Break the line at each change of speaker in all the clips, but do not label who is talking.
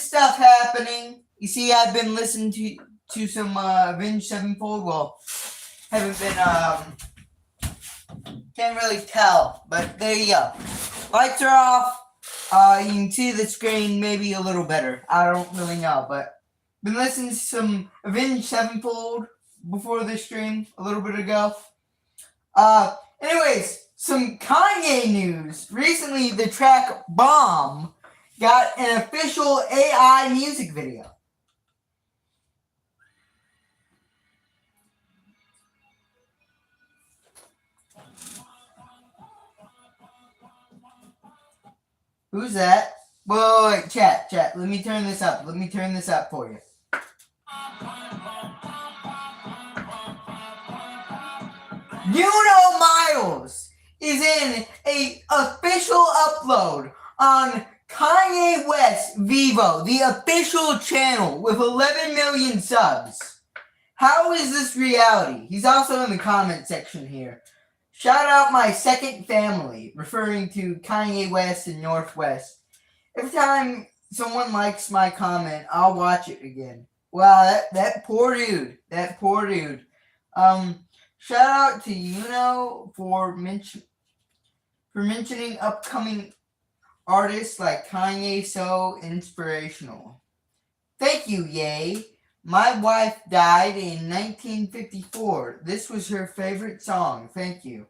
this stuff happening. You see, I've been listening to some Avenged Sevenfold. Well, haven't been can't really tell, but there you go. Lights are off. You can see the screen maybe a little better. I don't really know, but been listening to some Avenged Sevenfold before this stream a little bit ago. Anyways, some Kanye news. Recently, the track "Bomb" got an official AI music video. Who's that? Wait, chat. Let me turn this up. Let me turn this up for you. Miles is in a official upload on Kanye West Vivo, the official channel with 11 million subs. How is this reality? He's also in the comment section here. Shout out my second family, referring to Kanye West and Northwest. Every time someone likes my comment, I'll watch it again. Wow, that poor dude. That poor dude. Shout out to for mentioning upcoming artists like Kanye, so inspirational. Thank you, Ye. My wife died in 1954. This was her favorite song. Thank you.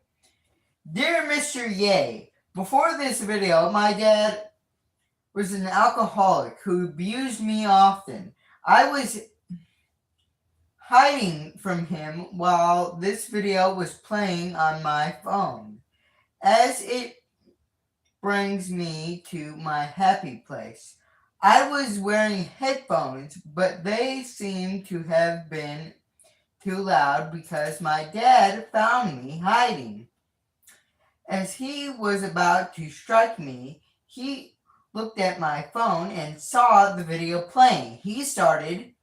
Dear Mr. Ye, before this video, my dad was an alcoholic who abused me often. I was hiding from him while this video was playing on my phone, as it brings me to my happy place. I was wearing headphones, but they seemed to have been too loud because my dad found me hiding. As he was about to strike me, he looked at my phone and saw the video playing. He started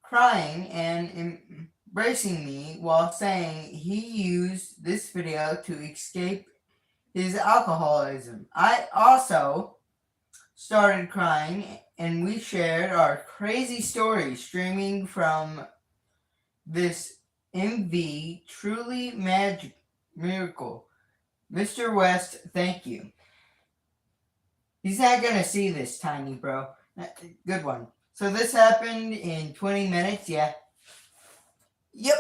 crying and embracing me while saying he used this video to escape his alcoholism. I also started crying, and we shared our crazy story streaming from this MV. Truly miracle. Mr. West, thank you. He's not gonna see this, tiny bro. Good one. So this happened in 20 minutes, yeah. Yep.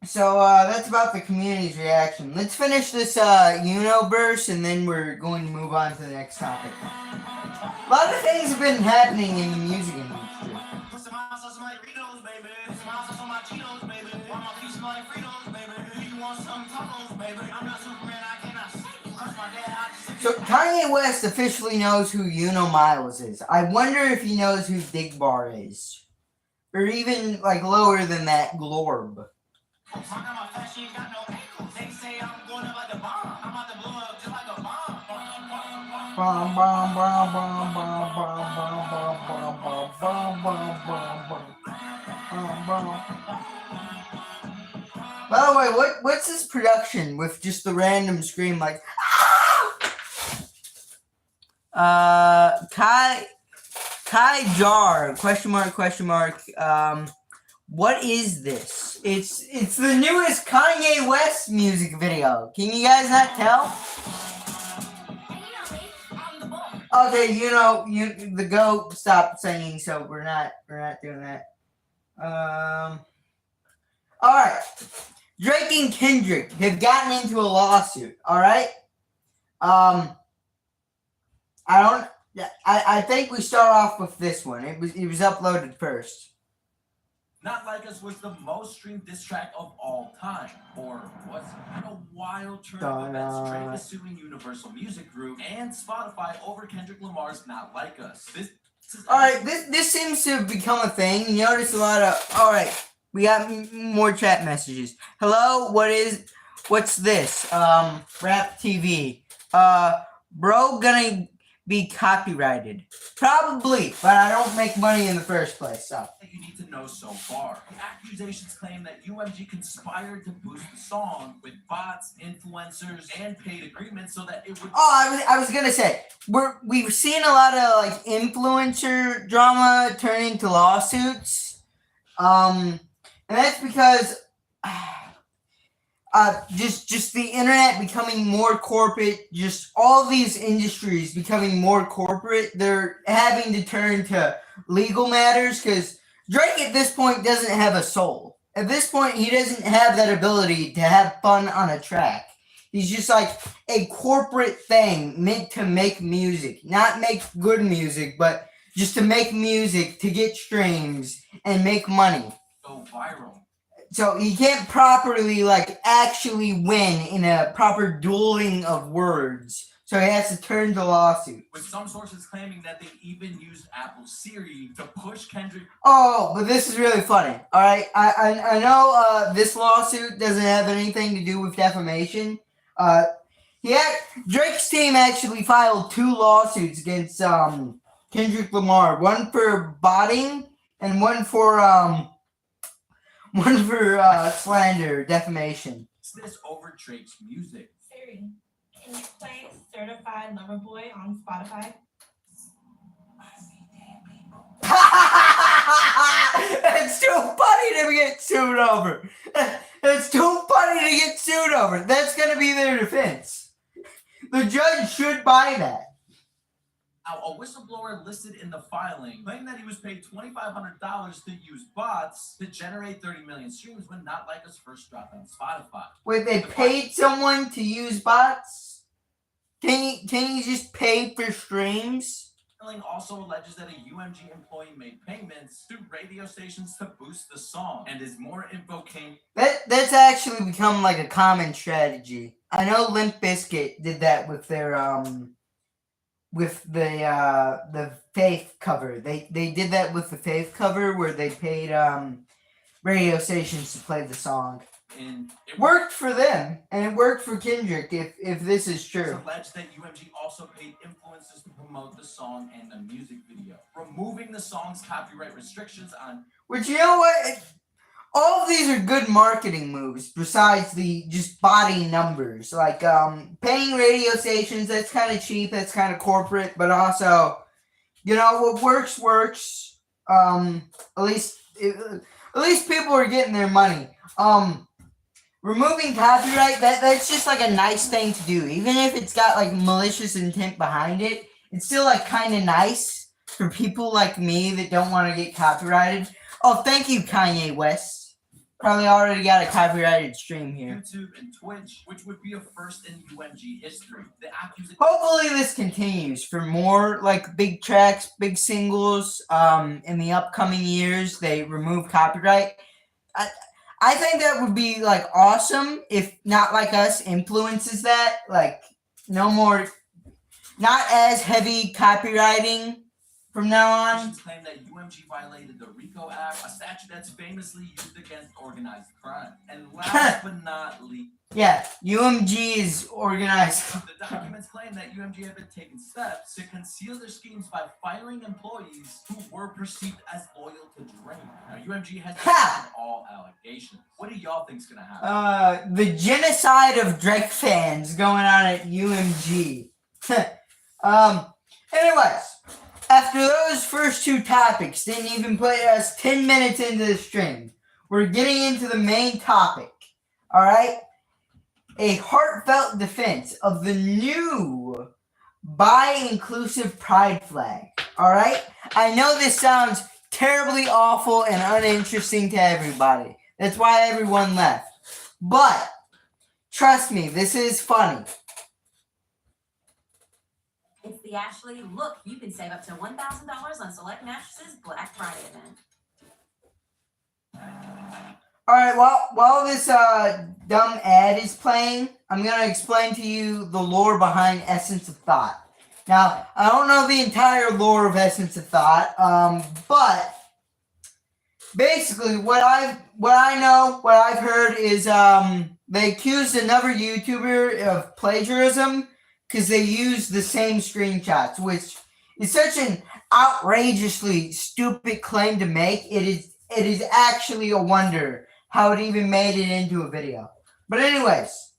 So that's about the community's reaction. Let's finish this verse, and then we're going to move on to the next topic. A lot of things have been happening in the music industry. So Kanye West officially knows who Miles is. I wonder if he knows who Dig Bar is. Or even like lower than that, Glorb. By the way, what's this production with just the random scream like Kai Jar, question mark. What is this? It's the newest Kanye West music video. Can you guys not tell? Okay, the goat stopped singing, so we're not doing that. All right. Drake and Kendrick have gotten into a lawsuit. All right. I think we start off with this one. It was uploaded first.
Not Like Us was the most streamed diss track of all time. Or was it? A wild turn of events. Drake is suing Universal Music Group and Spotify over Kendrick Lamar's Not Like Us.
Alright, this seems to have become a thing. You notice a lot of... Alright, we got more chat messages. Hello, what's this? Rap TV. Bro gonna be copyrighted. Probably, but I don't make money in the first place, so...
You need to to know so far. The accusations claim that UMG conspired to boost the song with bots, influencers, and paid agreements so that it would.
Oh, I was gonna say we've seen a lot of like influencer drama turn into lawsuits, and that's because just the internet becoming more corporate, just all these industries becoming more corporate. They're having to turn to legal matters because Drake at this point doesn't have a soul. At this point, he doesn't have that ability to have fun on a track. He's just like a corporate thing meant to make music, not make good music, but just to make music to get streams and make money.
Go viral.
So he can't properly like actually win in a proper dueling of words. So he has to turn to lawsuit.
With some sources claiming that they even used Apple Siri to push Kendrick.
Oh, but this is really funny. All right, I know this lawsuit doesn't have anything to do with defamation. Drake's team actually filed 2 lawsuits against Kendrick Lamar. One for botting and one for slander, defamation.
This over Drake's music.
Siri, can you play Certified Lover Boy on Spotify?
It's too funny to get sued over. It's too funny to get sued over. That's going to be their defense. The judge should buy that.
Now, a whistleblower listed in the filing claimed that he was paid $2,500 to use bots to generate 30 million streams when Not Like Us first dropped on Spotify.
Wait, they paid someone to use bots? Can you just pay for streams?
The filing also alleges that a UMG employee made payments to radio stations to boost the song, and as more info came.
That's actually become like a common strategy. I know Limp Bizkit did that with their with the Faith cover. They did that with the Faith cover where they paid radio stations to play the song.
And
it worked for them, and it worked for Kendrick if this is true.
It's alleged that UMG also paid influencers to promote the song and the music video, removing the song's copyright restrictions on.
Which, you know what? All of these are good marketing moves besides the just body numbers. Like paying radio stations, that's kind of cheap, that's kind of corporate, but also, you know, what works. At least people are getting their money. Removing copyright, that's just like a nice thing to do. Even if it's got like malicious intent behind it, it's still like kind of nice for people like me that don't want to get copyrighted. Oh, thank you, Kanye West. Probably already got a copyrighted stream here.
YouTube and Twitch, which would be a first in UMG history.
Hopefully this continues for more like big tracks, big singles. In the upcoming years, they remove copyright. I think that would be like awesome if Not Like Us influences that. Like no more, not as heavy copywriting from now on.
Claim that UMG violated the RICO Act, a statute that's famously used against organized crime. And last but not least,
yeah, UMG is organized.
The documents claim that UMG had been taking steps to conceal their schemes by firing employees who were perceived as loyal to Drake. Now, UMG has denied all allegations. What do y'all think's gonna happen?
The genocide of Drake fans going on at UMG. Anyways, after those first 2 topics didn't even put us 10 minutes into the stream, we're getting into the main topic. All right. A heartfelt defense of the new bi-inclusive pride flag. All right? I know this sounds terribly awful and uninteresting to everybody. That's why everyone left. But trust me, this is funny.
It's the Ashley. Look, you can save up to $1,000 on select mattresses Black Friday event.
All right, while this dumb ad is playing, I'm going to explain to you the lore behind Essence of Thought. Now, I don't know the entire lore of Essence of Thought, but basically what I've heard is they accused another YouTuber of plagiarism because they used the same screenshots, which is such an outrageously stupid claim to make. it is actually a wonder how it even made it into a video. But anyways,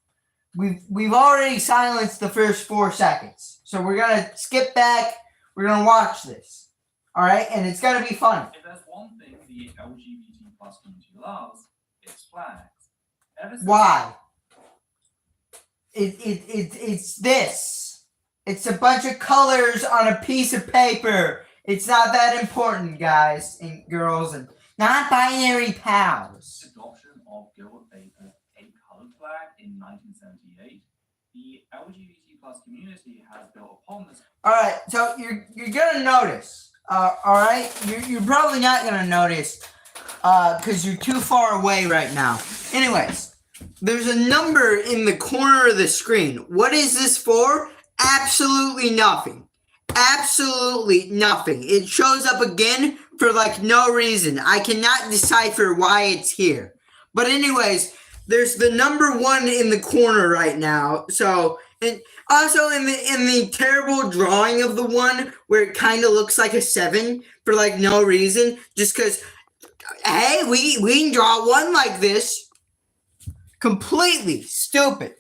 we've already silenced the first 4 seconds. So we're gonna skip back. We're gonna watch this. Alright, and it's gonna be fun.
If there's one thing the LGBT plus community loves, it's flags.
Why? It's this. It's a bunch of colors on a piece of paper. It's not that important, guys and girls and non-binary pals.
Adoption of Gilbert Baker, a colored flag in 1978. The LGBT plus community has built upon this.
All right, so you're gonna notice. All right, you're probably not gonna notice because you're too far away right now. Anyways, there's a number in the corner of the screen. What is this for? Absolutely nothing. Absolutely nothing. It shows up again for like no reason. I cannot decipher why it's here. But anyways, there's the number 1 in the corner right now. So, and also in the terrible drawing of the one where it kind of looks like a 7 for like no reason, just because, hey, we can draw one like this. Completely stupid.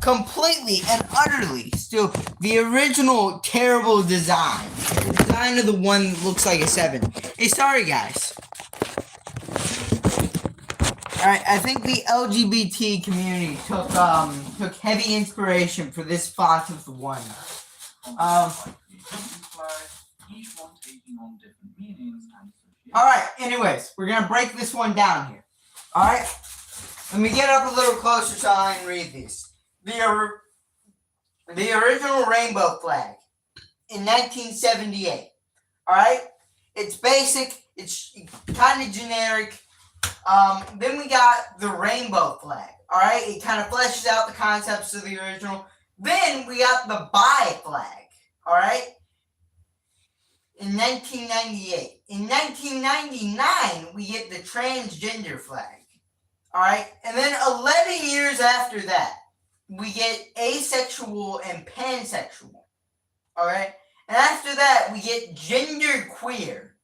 Completely and utterly stupid. The original terrible design. The design of the one that looks like a 7. Hey, sorry guys. Alright, I think the LGBT community took heavy inspiration for this font of the one. Alright, anyways, we're gonna break this one down here. Alright? Let me get up a little closer so I can read these. The original rainbow flag in 1978. Alright? It's basic, it's kind of generic. Then we got the rainbow flag. Alright? It kind of fleshes out the concepts of the original. Then we got the bi flag. Alright? In 1998. In 1999, we get the transgender flag. Alright? And then 11 years after that, we get asexual and pansexual. Alright? And after that, we get gender queer.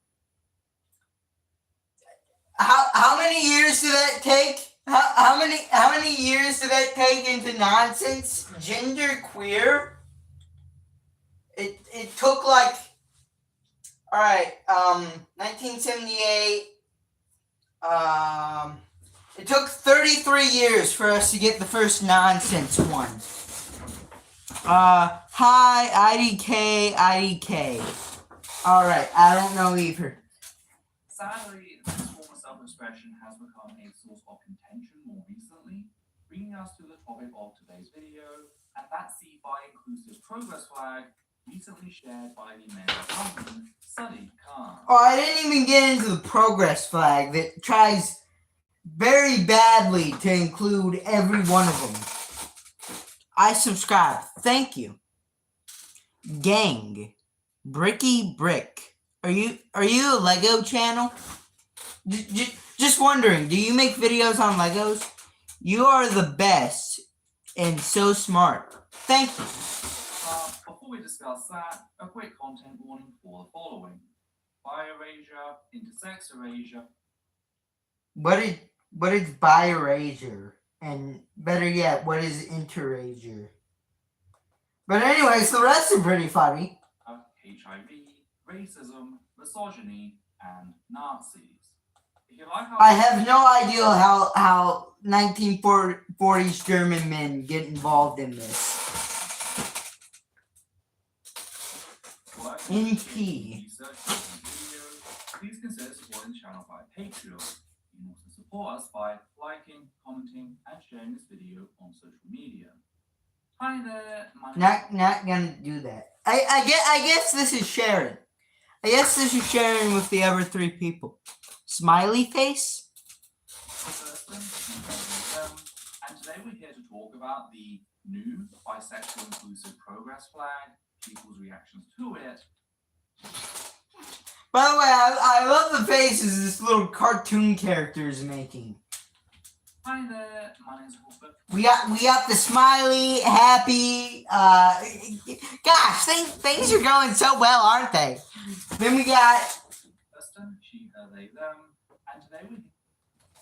How many years did that take? How many years did that take into nonsense? Gender queer? It took like, alright, 1978, it took 33 years for us to get the first nonsense one. Hi, IDK. Alright, I don't know either.
Sadly, this form of self-expression has become a source of contention more recently, bringing us to the topic of today's video, and that's the bi-inclusive progress flag recently shared by the mayor of London, Sadiq Khan.
Oh, I didn't even get into the progress flag that tries very badly to include every one of them. I subscribe. Thank you. Gang. Bricky Brick. Are you a Lego channel? Just wondering, do you make videos on Legos? You are the best and so smart. Thank you.
Before we discuss that, a quick content warning for the following. Bi-erasure, intersex erasure.
What is bi-erasure? And better yet, what is intererasure? But anyways, the rest are pretty funny.
HIV, racism, misogyny, and Nazis. If you like how
I have no idea how 1940s German men get involved in this. NP.
Please consider supporting the channel by Patreon. You can also support us by liking, commenting, and sharing this video on social media. Hi there,
Not gonna do that. I guess this is sharing. I guess this is sharing with the other 3 people. Smiley face?
And today we're here to talk about the new bisexual inclusive progress flag, people's reactions to it.
By the way, I love the faces this little cartoon character is making.
Hi there, my name's Wilford.
We got the smiley, happy, gosh, things are going so well, aren't they? Then we got
Kirsten, she they, them, and today we...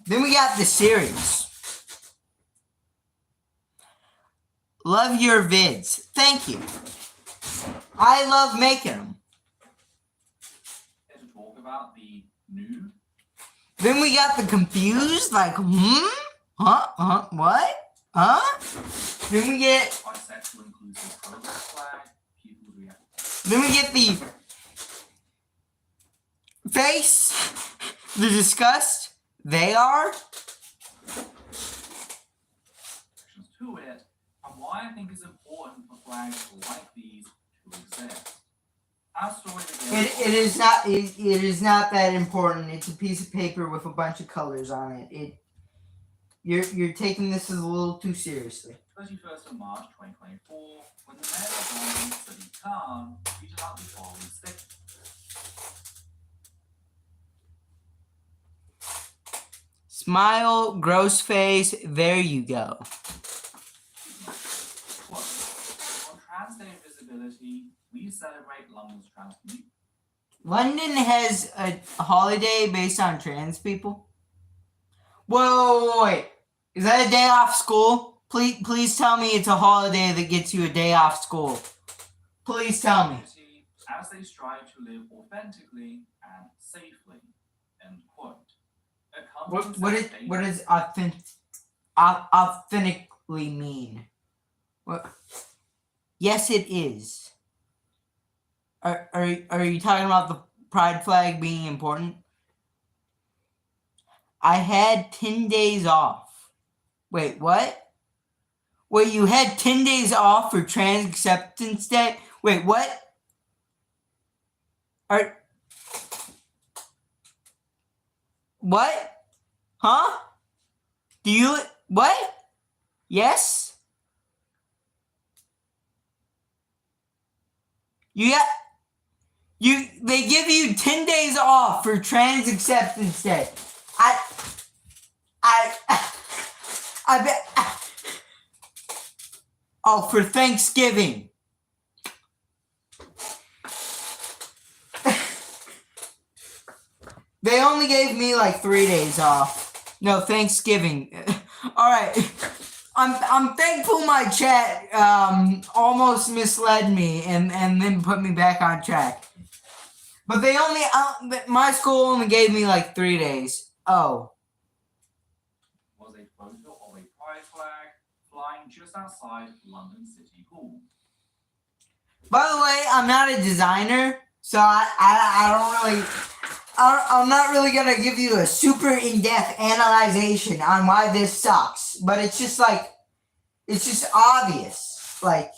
Then we got the series. Love your vids. Thank you. I love making them.
Here to talk about the new...
Then we got the confused, like, what? Huh? Then we get...
bisexual inclusive progress flag, people react.
Then we get the face, the disgust, they are.
To it, and why I think it's important for flags like these to exist. Our story
It is not that important. It's a piece of paper with a bunch of colors on it. You're taking this as a little too seriously.
31st of March 2024, when the mayor of London, Sadiq Khan, tweeted out the following statement.
Smile, gross face, there you go.
Quote, on Trans Day of Visibility, we celebrate London's trans community.
London has a holiday based on trans people? Wait. Is that a day off school? Please tell me it's a holiday that gets you a day off school. Please tell me.
As they strive to live authentically and safely. End quote.
What does authentically mean? What? Yes, it is. Are you talking about the pride flag being important? I had 10 days off. Wait, what? Wait, you had 10 days off for Trans Acceptance Day? Wait, what? What? Huh? Do you... What? Yes? They give you 10 days off for Trans Acceptance Day. I bet... Oh, for Thanksgiving. They only gave me like 3 days off. No, Thanksgiving. All right. I'm thankful my chat almost misled me and then put me back on track. But they only my school only gave me like 3 days. Oh.
Was a photo of a pride flag flying just outside London City Hall.
By the way, I'm not a designer, so I'm not really gonna give you a super in-depth analyzation on why this sucks. But it's just like, it's just obvious. Like,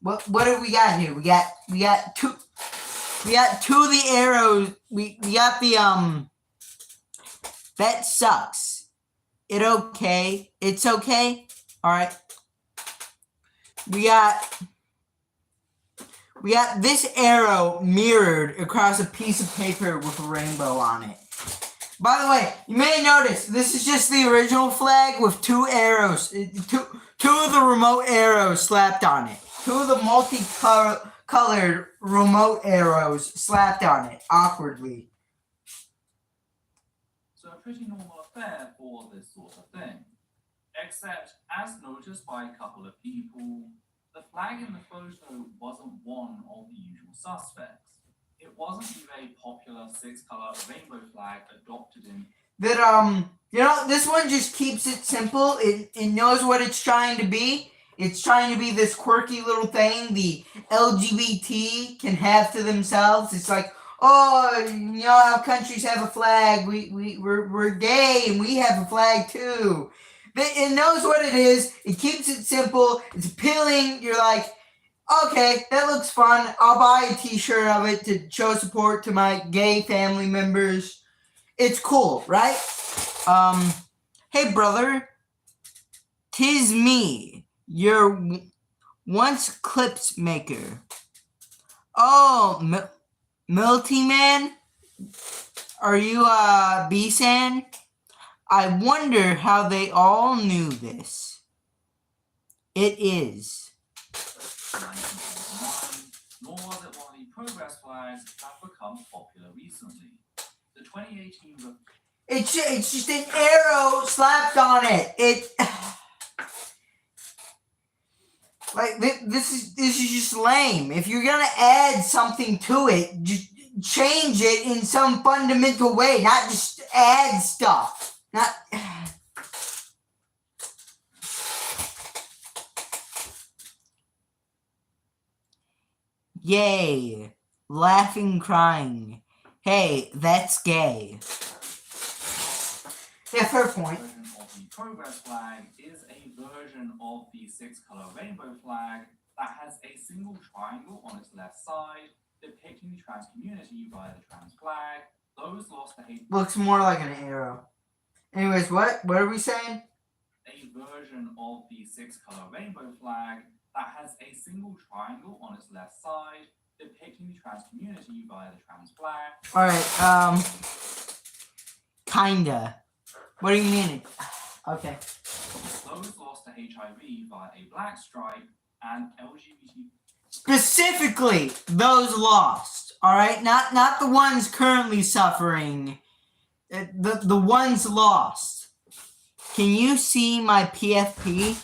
what have we got here? We got two of the arrows. We got the that sucks. It's okay. All right. We got this arrow mirrored across a piece of paper with a rainbow on it. By the way, you may notice this is just the original flag with two arrows, two of the remote arrows slapped on it. Two of the multicolored remote arrows slapped on it, awkwardly.
So a pretty normal affair for this sort of thing. Except, as noticed by a couple of people, the flag in the photo wasn't one of the usual suspects. It wasn't the very popular 6-color rainbow flag adopted in...
This one just keeps it simple. It knows what it's trying to be. It's trying to be this quirky little thing the LGBT can have to themselves. It's like, oh, you know how countries have a flag. We're gay and we have a flag too. It knows what it is. It keeps it simple. It's appealing. You're like, okay, that looks fun. I'll buy a t-shirt of it to show support to my gay family members. It's cool, right? Hey, brother. 'Tis me, your once clips maker. Oh, Milty Man? Are you B-San? I wonder how they all knew this. It is.
1979, nor was it one of the progress flags that have become popular recently. The 2018
It's just an arrow slapped on it. This is just lame. If you're gonna add something to it, just change it in some fundamental way, not just add stuff. Not. Yay. Laughing, crying. Hey, that's gay. Yeah, fair point.
version of the progress flag is a version of the 6-color rainbow flag that has a single triangle on its left side depicting the trans community via the trans flag. Those lost to hate.
Looks more like an arrow. Anyways, what are we saying?
A version of the 6-color rainbow flag that has a single triangle on its left side depicting the trans community via the trans flag.
Alright, kinda. What do you mean? Okay.
Those lost to HIV via a black stripe and LGBT.
Specifically, those lost. Alright? Not the ones currently suffering. The ones lost. Can you see my PFP?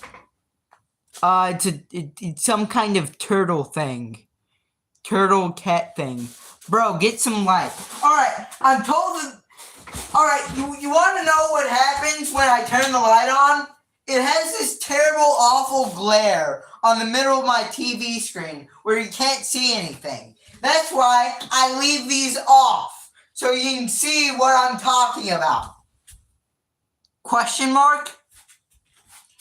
It's some kind of turtle thing. Turtle cat thing. Bro, get some light. Alright, I'm told that. Alright, you want to know what happens when I turn the light on? It has this terrible, awful glare on the middle of my TV screen where you can't see anything. That's why I leave these off, so you can see what I'm talking about. Question mark?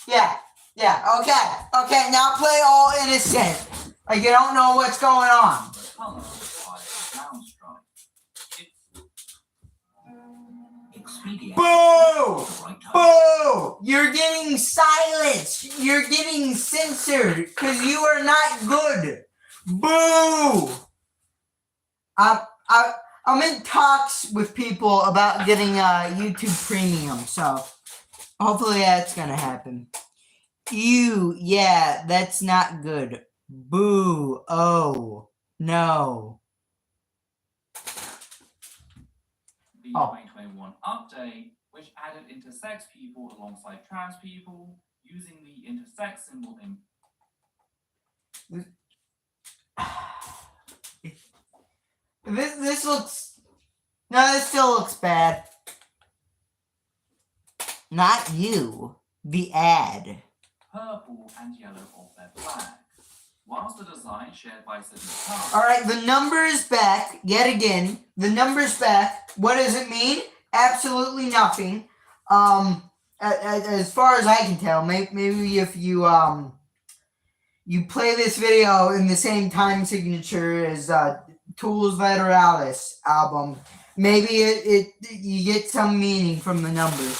Yeah, okay, now play all innocent. Like you don't know what's going on.
The color by a brown stripe. Expedia.
Boo! Boo! You're getting silenced. You're getting censored because you are not good. Boo! I'm in talks with people about getting YouTube Premium, so hopefully that's gonna happen. Yeah, that's not good. Boo! Oh no!
The 2021 update, which added intersex people alongside trans people using the intersex symbol in.
This looks. No, this still looks bad. Not you. The ad.
Purple and yellow of their flag. Whilst the design shared by Sydney Carr.
Alright, the number is back. Yet again. The number's back. What does it mean? Absolutely nothing. As far as I can tell, maybe if you you play this video in the same time signature as Tools Lateralis album, maybe you get some meaning from the numbers.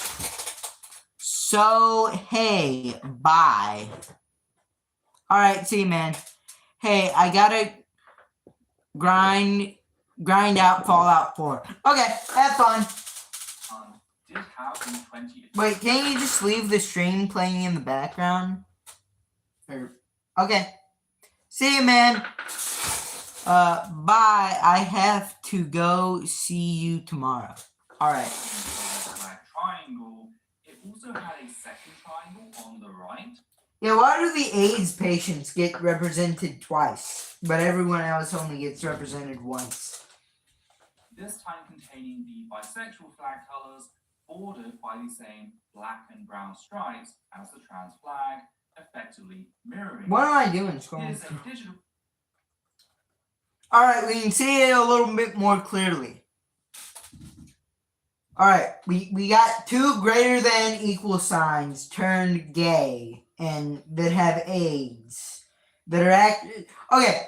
So hey, bye. Alright, see you, man. Hey, I gotta grind out Fallout 4. Okay, have fun.
Did have in 20.
Wait, can't you just leave the stream playing in the background? Okay. See you, man. Bye. I have to go see you tomorrow. Alright.
Triangle. It also had a second triangle on the right.
Yeah, why do the AIDS patients get represented twice, but everyone else only gets represented once?
This time containing the bisexual flag colors, bordered by the same black and brown stripes as the trans flag, effectively mirroring.
What am I doing,
It
scrolling?
is a digital.
Alright, we can see it a little bit more clearly. Alright, we got two greater than equal signs turned gay and that have AIDS. That are okay.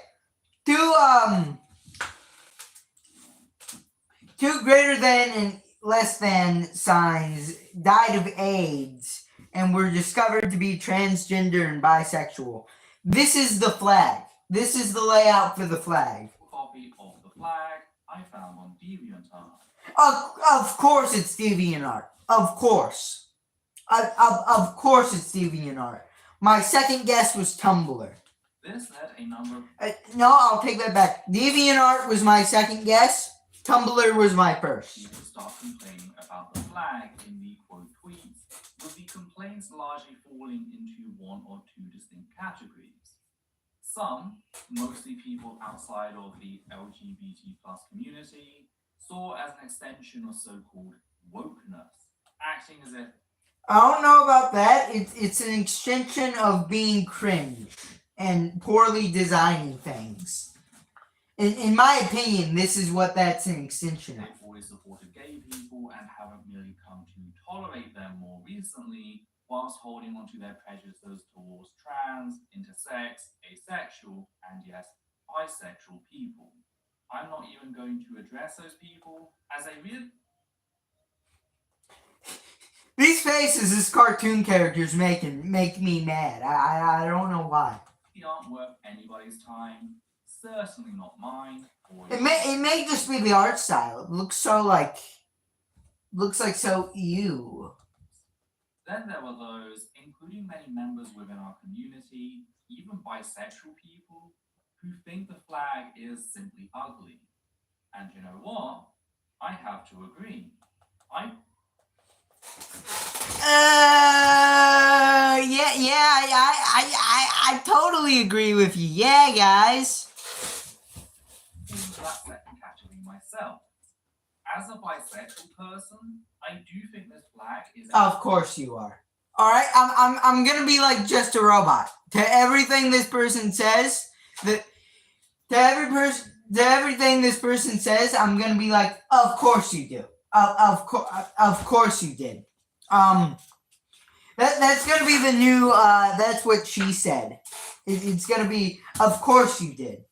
Two greater than and less than signs died of AIDS and were discovered to be transgender and bisexual. This is the flag. This is the layout for the flag.
Copy of the flag I found on DeviantArt.
Of course it's DeviantArt. Of course. Of course it's DeviantArt. My second guess was Tumblr.
This led a number.
No, I'll take that back. DeviantArt was my second guess. Tumblr was my first.
People start complaining about the flag in the quote tweets, with the complaints largely falling into one or two distinct categories. Some, mostly people outside of the LGBT plus community, saw as an extension of so-called wokeness, acting as if
I don't know about that. It's an extension of being cringe and poorly designing things. In my opinion, this is what that's an extension of.
they've always supported gay people and haven't merely come to tolerate them more recently, whilst holding on to their prejudices towards trans, intersex, asexual, and yes, bisexual people. I'm not even going to address those people, as they really
These faces this cartoon character's making make me mad. I don't know why.
aren't worth anybody's time, certainly not mine. Or
It may just be the art style. It looks like so ew.
Then there were those, including many members within our community, even bisexual people, who think the flag is simply ugly. And you know what? I have to agree.
I totally agree with you. Yeah, guys.
Into that second category myself. As a bisexual person, I do think this flag is
Of course you are. All right, I'm gonna be like just a robot to everything this person says. To everything this person says, I'm gonna be like, of course you do. Of course you did. That's gonna be the new. That's what she said. It's gonna be, of course you did.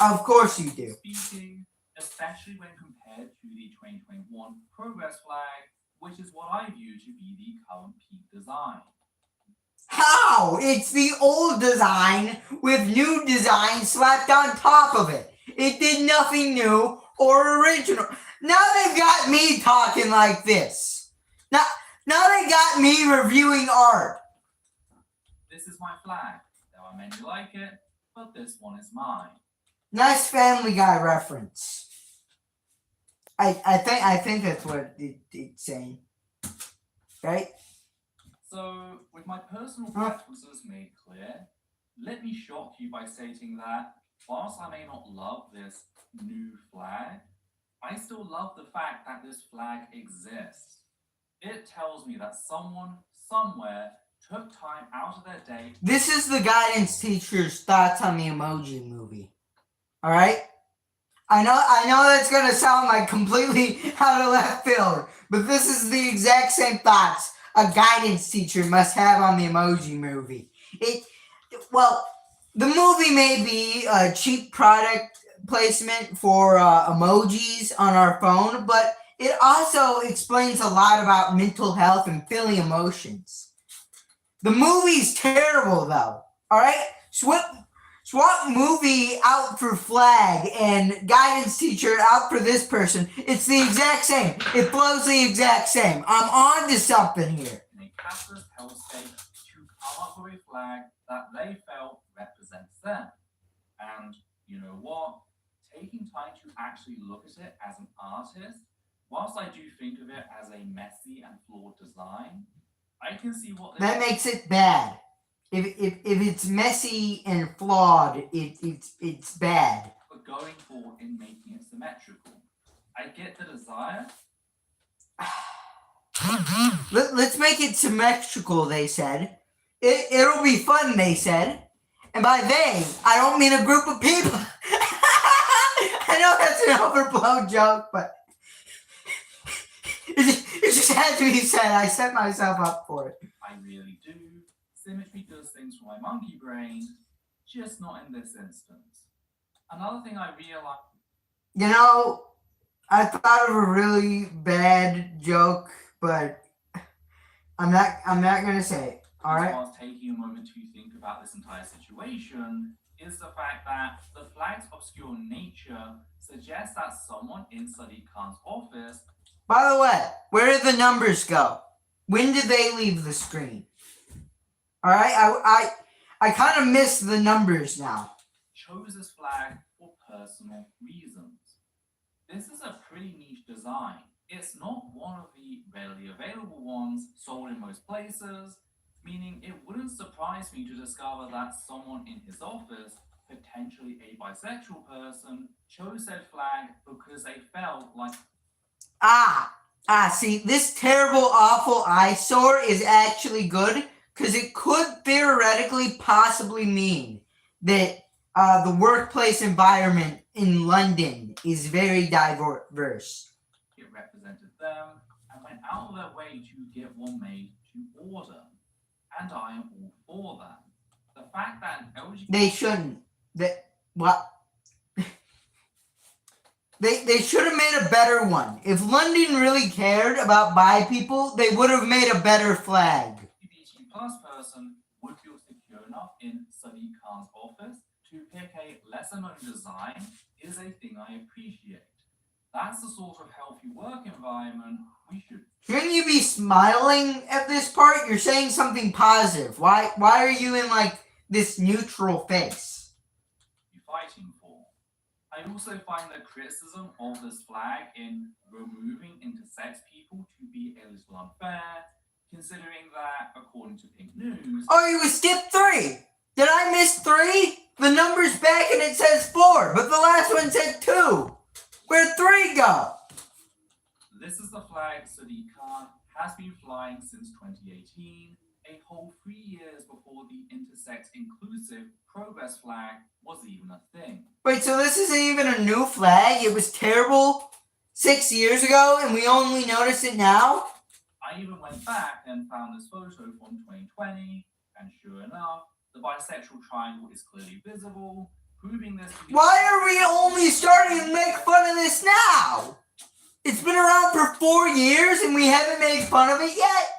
Of course you do.
Speaking, especially when compared to the 2021 Progress flag, which is what I view to be the current peak design.
How? It's the old design with new design slapped on top of it. It did nothing new or original. Now they've got me talking like this. Now they got me reviewing art.
This is my flag. There are many like it, but this one is mine.
Nice Family Guy reference. I think that's what it's saying. Right?
So, with my personal preferences made clear, let me shock you by stating that whilst I may not love this new flag, I still love the fact that this flag exists. It tells me that someone, somewhere, took time out of their day.
This is the guidance teacher's thoughts on the Emoji Movie. All right? I know that's going to sound like completely out of left field, but this is the exact same thoughts a guidance teacher must have on the Emoji Movie. The movie may be a cheap product placement for emojis on our phone, but it also explains a lot about mental health and feeling emotions. The movie's terrible, though. All right? Swap movie out for flag and guidance teacher out for this person. It's the exact same. It flows the exact same. I'm on to something here.
In a capitalist hellscape to come up with a flag that they felt represents them. And you know what? Taking time to actually look at it as an artist, whilst I do think of it as a messy and flawed design, I can see what
that makes it bad. If it's messy and flawed, it's bad.
But going forward in making it symmetrical, I get the desire.
Let's make it symmetrical, they said. It'll be fun, they said. And by they, I don't mean a group of people. I know that's an overblown joke, but it just had to be said. I set myself up for it.
I really do. Symmetry does things for my monkey brain, just not in this instance. Another thing I realized.
You know, I thought of a really bad joke, but I'm not gonna say it. All right.
Whilst taking a moment to think about this entire situation, is the fact that the flag's obscure nature suggests that someone in Sadiq Khan's office.
By the way, where did the numbers go? When did they leave the screen? All right, I kind of miss the numbers now.
Chose this flag for personal reasons. This is a pretty niche design. It's not one of the readily available ones sold in most places, meaning it wouldn't surprise me to discover that someone in his office, potentially a bisexual person, chose said flag because they felt like
See, this terrible, awful eyesore is actually good because it could theoretically possibly mean that the workplace environment in London is very diverse.
it represented them and went out of their way to get one made to order. And I am all for that. The fact that LGBT
They shouldn't. What? They should have made a better one. If London really cared about bi people, they would have made a better flag.
plus person would feel secure enough in Sadiq Khan's office to pick a lesser known design is a thing I appreciate. That's the sort of healthy work environment we should.
Shouldn't you be smiling at this part? You're saying something positive. Why are you in like this neutral face?
Be fighting for. I also find the criticism of this flag in removing intersex people to be a little unfair, considering that, according to Pink News...
Oh, you skipped 3! Did I miss 3? The number's back and it says 4, but the last one said 2. Where'd 3 go?
This is the flag Sadiq Khan has been flying since 2018, a whole 3 years before the intersex inclusive progress flag was even a thing.
Wait, so this isn't even a new flag? It was terrible 6 years ago and we only noticed it now?
I even went back and found this photo from 2020, and sure enough, the bisexual triangle is clearly visible, proving this to be...
Why are we only starting to make fun of this now? It's been around for 4 years and we haven't made fun of it yet?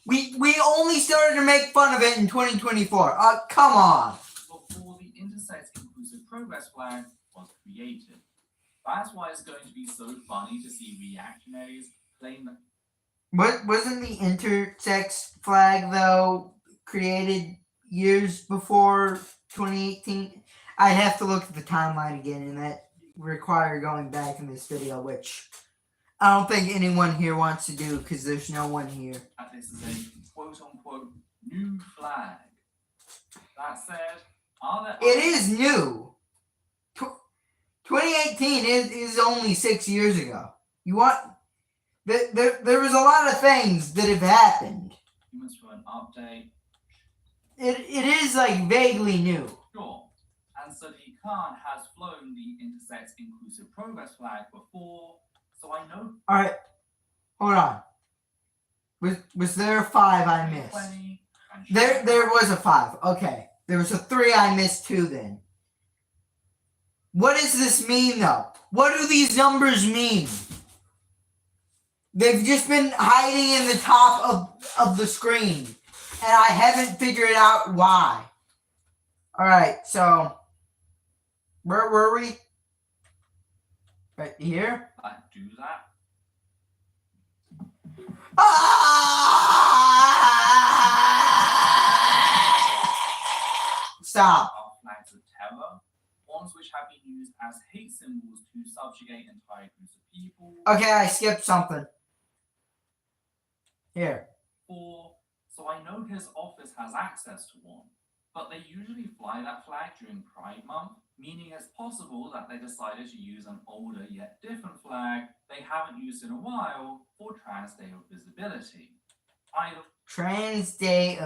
We only started to make fun of it in 2024. Come on.
Before the intersex inclusive progress flag was created. That's why it's going to be so funny to see reactionaries claim that...
What wasn't the intersex flag though created years before 2018? I have to look at the timeline again, and that require going back in this video, which I don't think anyone here wants to do because there's no one here.
This is a quote-unquote new flag. That said, are there...
It is new. 2018 is only 6 years ago. You want... There was a lot of things that have happened.
Humans for an update.
It is like vaguely new.
Sure. And Sadiq Khan has flown the intersex inclusive progress flag before, so I know...
Alright, hold on. Was there a 5 I missed? There was a 5. Okay. There was a 3 I missed too then. What does this mean though? What do these numbers mean? They've just been hiding in the top of the screen. And I haven't figured out why. Alright, so where were we? Right here?
Do that.
Stop.
Are flags of terror, ones which have been used as hate symbols to subjugate entire groups of people.
Okay, I skipped something. Here.
4. So I know his office has access to one, but they usually fly that flag during Pride Month, meaning it's possible that they decided to use an older yet different flag they haven't used in a while for Trans Day of Visibility.
Trans Day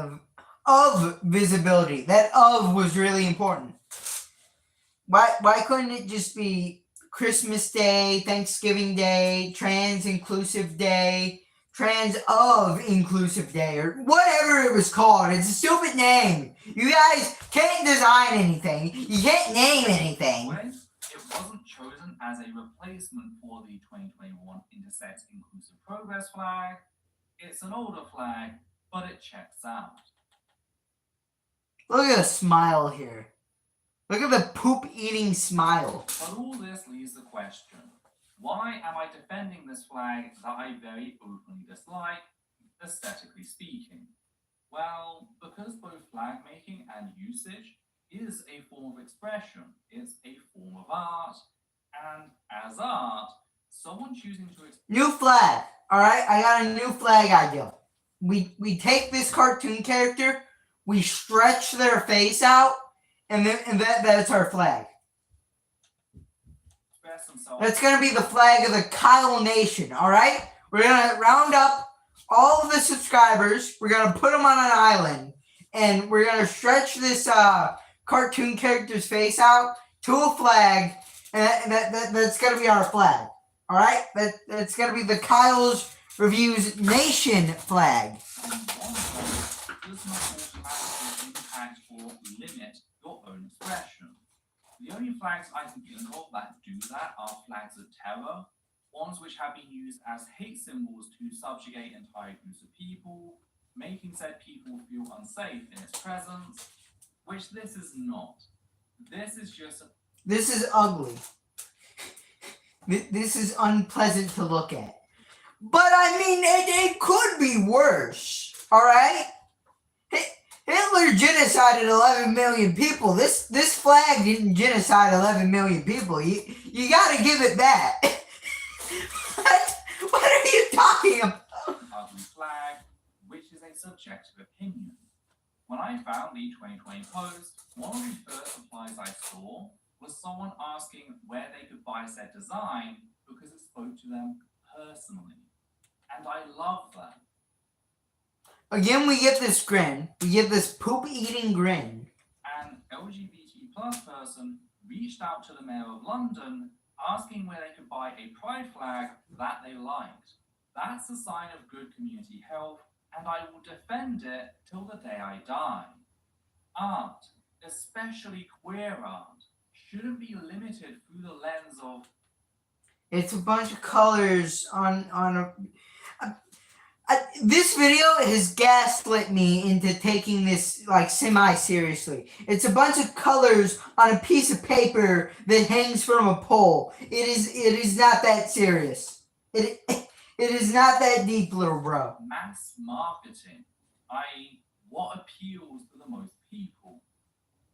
of Visibility. That of was really important. Why couldn't it just be Christmas Day, Thanksgiving Day, Trans Inclusive Day, Trans of Inclusive Day, or whatever it was called? It's a stupid name. You guys can't design anything. You can't name anything.
It wasn't chosen as a replacement for the 2021 Intersex Inclusive Progress flag. It's an older flag, but it checks out.
Look at the smile here. Look at the poop-eating smile.
But all this leaves the question, why am I defending this flag that I very openly dislike, aesthetically speaking? Well, because both flag making and usage is a form of expression, it's a form of art, and as art, someone choosing to
New flag. All right, I got a new flag idea. We take this cartoon character, we stretch their face out, and that's our flag.
express themselves.
That's gonna be the flag of the Kyle Nation. All right, we're gonna round up all of the subscribers. We're gonna put them on an island, and we're gonna stretch this cartoon character's face out to a flag, and that's gonna be our flag. All right, that's gonna be the Kyle's Reviews Nation flag.
Does not automatically impact or limit your own expression. The only flags I can think of that do that are flags of terror, ones which have been used as hate symbols to subjugate entire groups of people, making said people feel unsafe in its presence, which this is not. This is just
This is ugly. This is unpleasant to look at. But I mean, it could be worse. All right? Hitler genocided 11 million people. This flag didn't genocide 11 million people. You got to give it that. What are you talking about?
ugly flag, which is a subjective opinion. When I found the 2020 post, one of the first replies I saw was someone asking where they could buy said design because it spoke to them personally. And I love that.
Again, we get this grin. We get this poop-eating grin.
An LGBT plus person reached out to the Mayor of London asking where they could buy a pride flag that they liked. That's a sign of good community health, and I will defend it till the day I die. Art, especially queer art, shouldn't be limited through the lens of
It's a bunch of colors on a. This video has gaslit me into taking this like semi-seriously. It's a bunch of colors on a piece of paper that hangs from a pole. It is not that serious. It is not that deep, little bro.
mass marketing, i.e., what appeals to the most people.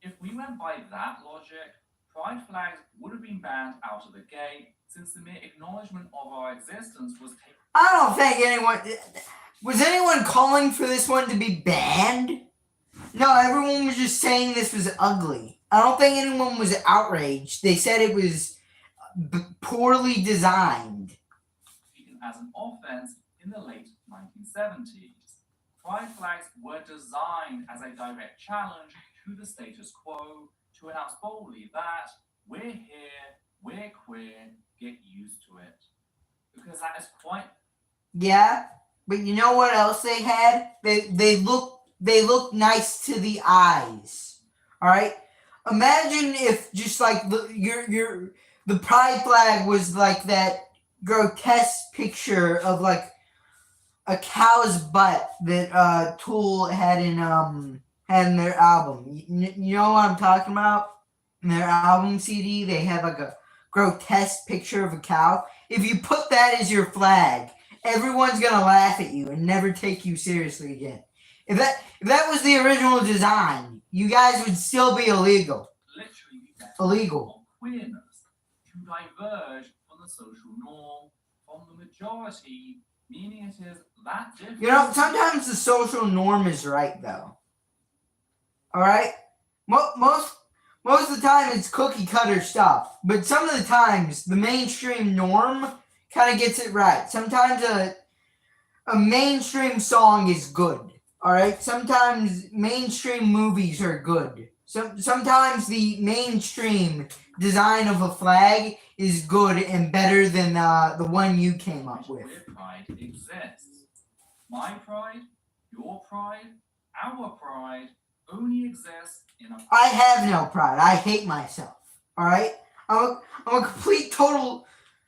If we went by that logic, pride flags would have been banned out of the gate, since the mere acknowledgement of our existence was taken.
I don't think anyone was anyone calling for this one to be banned. No, everyone was just saying this was ugly. I don't think anyone was outraged. They said it was poorly designed.
As an offense in the late 1970s. Pride flags were designed as a direct challenge to the status quo to announce boldly that we're here, we're queer, get used to it. Because that is quite.
Yeah, but you know what else they had? They look nice to the eyes. All right. Imagine if just like the pride flag was like that grotesque picture of like a cow's butt that Tool had in their album. You know what I'm talking about? In their album CD, they had like a grotesque picture of a cow. If you put that as your flag, everyone's gonna laugh at you and never take you seriously again. If that was the original design, you guys would still be illegal.
Literally
Illegal.
Queerness to diverge from the social norm, from the majority, meaning it is that different.
You know, sometimes the social norm is right, though. All right? Most of the time, it's cookie cutter stuff. But some of the times, the mainstream norm kind of gets it right. Sometimes a mainstream song is good. All right? Sometimes mainstream movies are good. Sometimes the mainstream design of a flag is good and better than the one you came up with.
Queer pride exists. My pride, your pride, our pride only exists in a.
I have no pride. I hate myself. All right? I'm a complete total.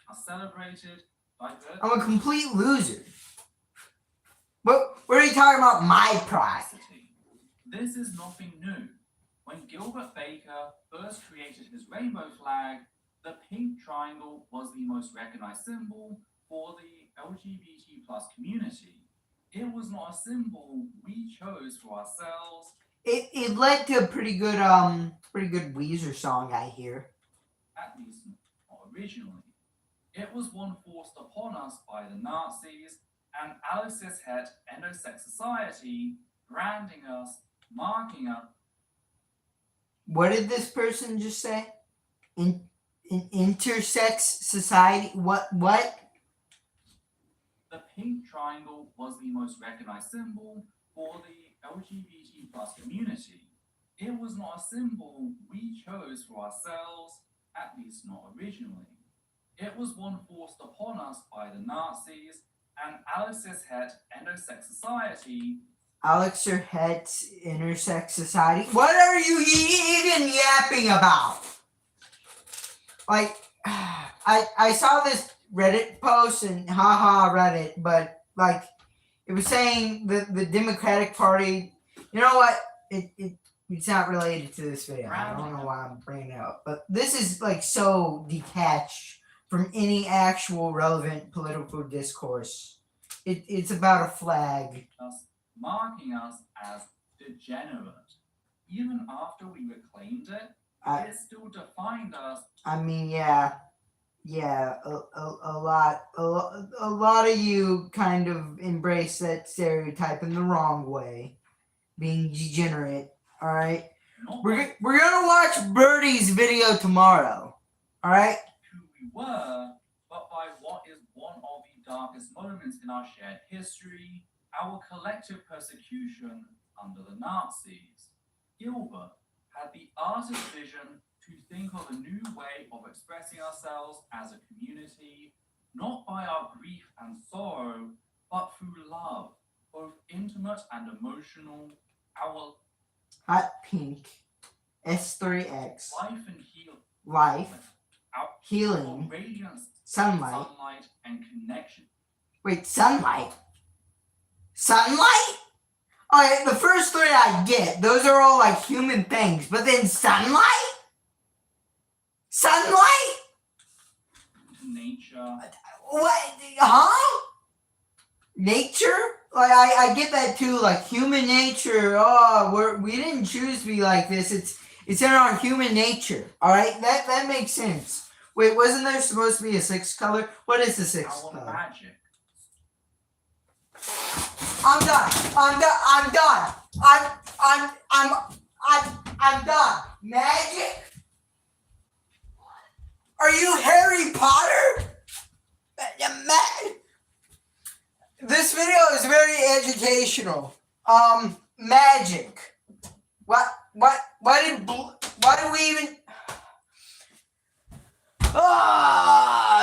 Are celebrated, diverse.
I'm a complete loser. What are you talking about? My pride.
This is nothing new. When Gilbert Baker first created his rainbow flag, the pink triangle was the most recognized symbol for the LGBT plus community. It was not a symbol we chose for ourselves.
It led to a pretty good Weezer song, I hear.
At least not originally. It was one forced upon us by the Nazis, and Alexis het endosex society, branding us, marking us.
What did this person just say? In intersex society? What?
The pink triangle was the most recognized symbol for the LGBT plus community. It was not a symbol we chose for ourselves, at least not originally. It was one forced upon us by the Nazis, and Alexis het endosex society.
Alex het intersex society? What are you even yapping about? Like, I saw this Reddit post and haha Reddit, but like it was saying the Democratic Party. You know what? It's not related to this video. I don't know why I'm bringing it up, but this is like so detached from any actual relevant political discourse. It's about a flag.
Marking us as degenerate. Even after we reclaimed it, it still defined us.
I mean, yeah, a lot of you kind of embrace that stereotype in the wrong way, being degenerate. All right, we're gonna watch Birdie's video tomorrow. All right.
Who we were, but by what is one of the darkest moments in our shared history, our collective persecution under the Nazis. Gilbert had the artist vision to think of a new way of expressing ourselves as a community, not by our grief and sorrow, but through love, both intimate and emotional. Our
hot pink S3X
life
healing
radiance,
sunlight
and connection.
Wait, sunlight? Sunlight? Alright, the first three I get. Those are all like human things. But then sunlight? Sunlight?
Nature.
What? Huh? Nature? Like, I get that too. Like, human nature. Oh, we didn't choose to be like this. It's in our human nature. Alright? That makes sense. Wait, wasn't there supposed to be a sixth color? What is the sixth color?
Magic.
I'm done. I'm done. Magic? Are you Harry Potter? This video is very educational. Magic. Why did we even?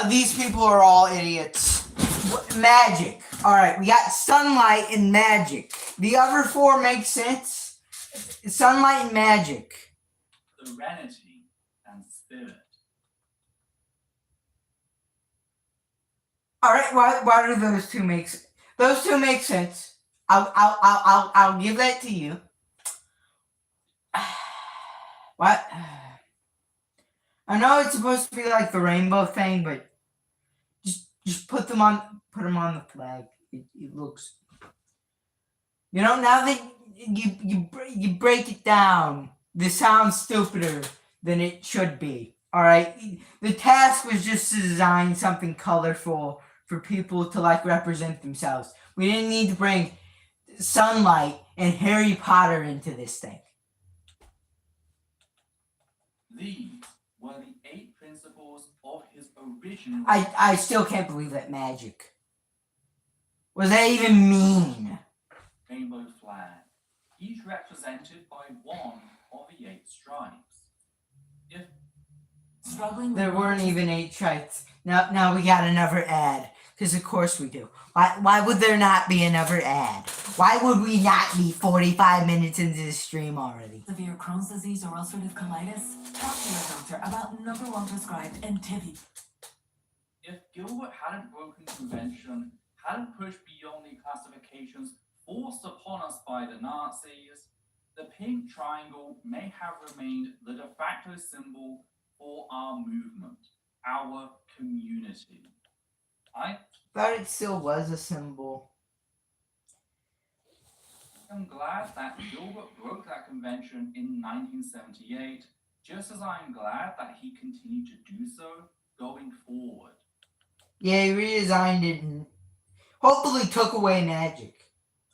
These people are all idiots. Magic. All right, we got sunlight and magic. The other four make sense. Sunlight and magic.
Serenity and spirit.
All right, why do those two make sense? Those two make sense. I'll give that to you. What? I know it's supposed to be like the rainbow thing, but just put them on the flag. It looks, now that you break it down, this sounds stupider than it should be. All right, the task was just to design something colorful for people to like represent themselves. We didn't need to bring sunlight and Harry Potter into this thing.
These were the 8 principles of his original.
I still can't believe that magic. What does that even mean?
Rainbow flag, each represented by one of the 8 stripes. If
Struggling.
There weren't even 8 stripes. Now we got another ad. Because of course we do. Why would there not be another ad? Why would we not be 45 minutes into the stream already?
Severe Crohn's disease or ulcerative colitis? Talk to your doctor about #1 prescribed Entyvio.
If Gilbert hadn't broken convention, hadn't pushed beyond the classifications forced upon us by the Nazis, the pink triangle may have remained the de facto symbol for our movement, our community. I
thought it still was a symbol.
I'm glad that Gilbert broke that convention in 1978, just as I am glad that he continued to do so going forward.
Yeah, he redesigned it and hopefully took away magic.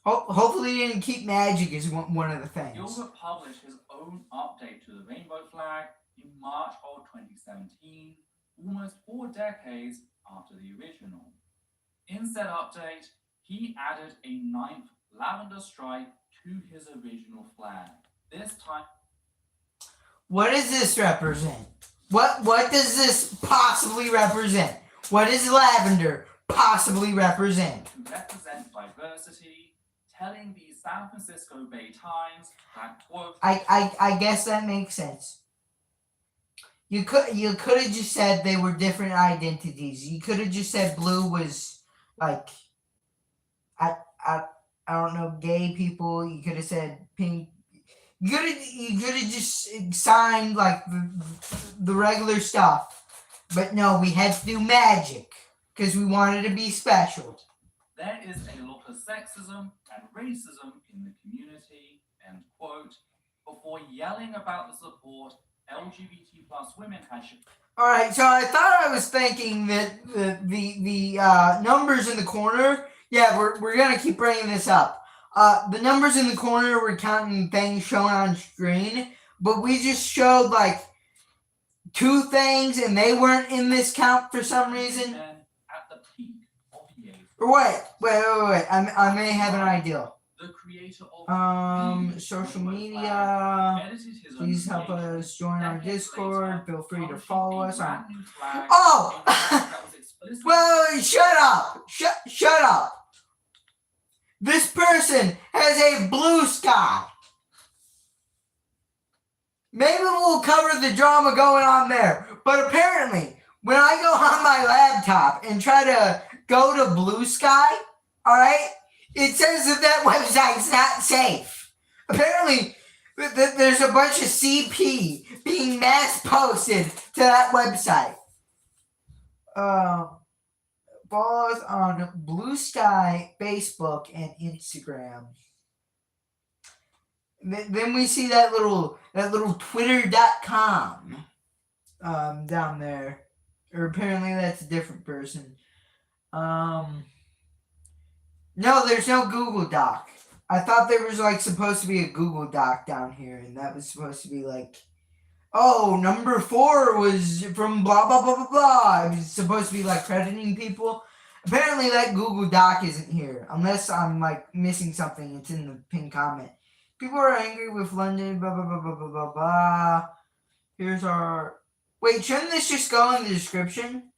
Hopefully he didn't keep magic as one of the things.
Gilbert published his own update to the rainbow flag in March of 2017, almost 4 decades after the original. In said update, he added a 9th lavender stripe to his original flag. This time,
what does this represent? What does this possibly represent? What does lavender possibly represent?
to represent diversity, telling the San Francisco Bay Times that, quote,
I guess that makes sense. You could have just said they were different identities. You could have just said blue was like I don't know, gay people. You could have said pink. You could have just signed like the regular stuff. But no, we had to do magic because we wanted to be special.
there is a lot of sexism and racism in the community, end quote, before yelling about the support LGBT plus women had shown.
All right, so I thought I was thinking that the numbers in the corner. Yeah, we're gonna keep bringing this up. The numbers in the corner were counting things shown on screen, but we just showed like 2 things, and they weren't in this count for some reason.
Men at the peak of the age.
Or wait. I may have an idea.
The creator of the
Social
rainbow
media.
flag edited his own
Please help
creation.
us join our
Decades
Discord.
later,
Feel free to
publishing
follow
a
us on.
brand new flag,
Oh!
a flag that was explicitly
Well, shut up! Shut up! This person has a blue sky. Maybe we'll cover the drama going on there. But apparently, when I go on my laptop and try to go to Blue Sky, alright, it says that website's not safe. Apparently, there's a bunch of CP being mass posted to that website. Follow us on Blue Sky, Facebook, and Instagram. Then we see that little Twitter.com down there. Or apparently that's a different person. No, there's no Google Doc. I thought there was like supposed to be a Google Doc down here, and that was supposed to be like, oh, number 4 was from blah blah blah blah blah. It was supposed to be like crediting people. Apparently that Google Doc isn't here, unless I'm like missing something. It's in the pinned comment. People are angry with London, blah blah blah blah blah blah blah. Here's our. Wait, shouldn't this just go in the description?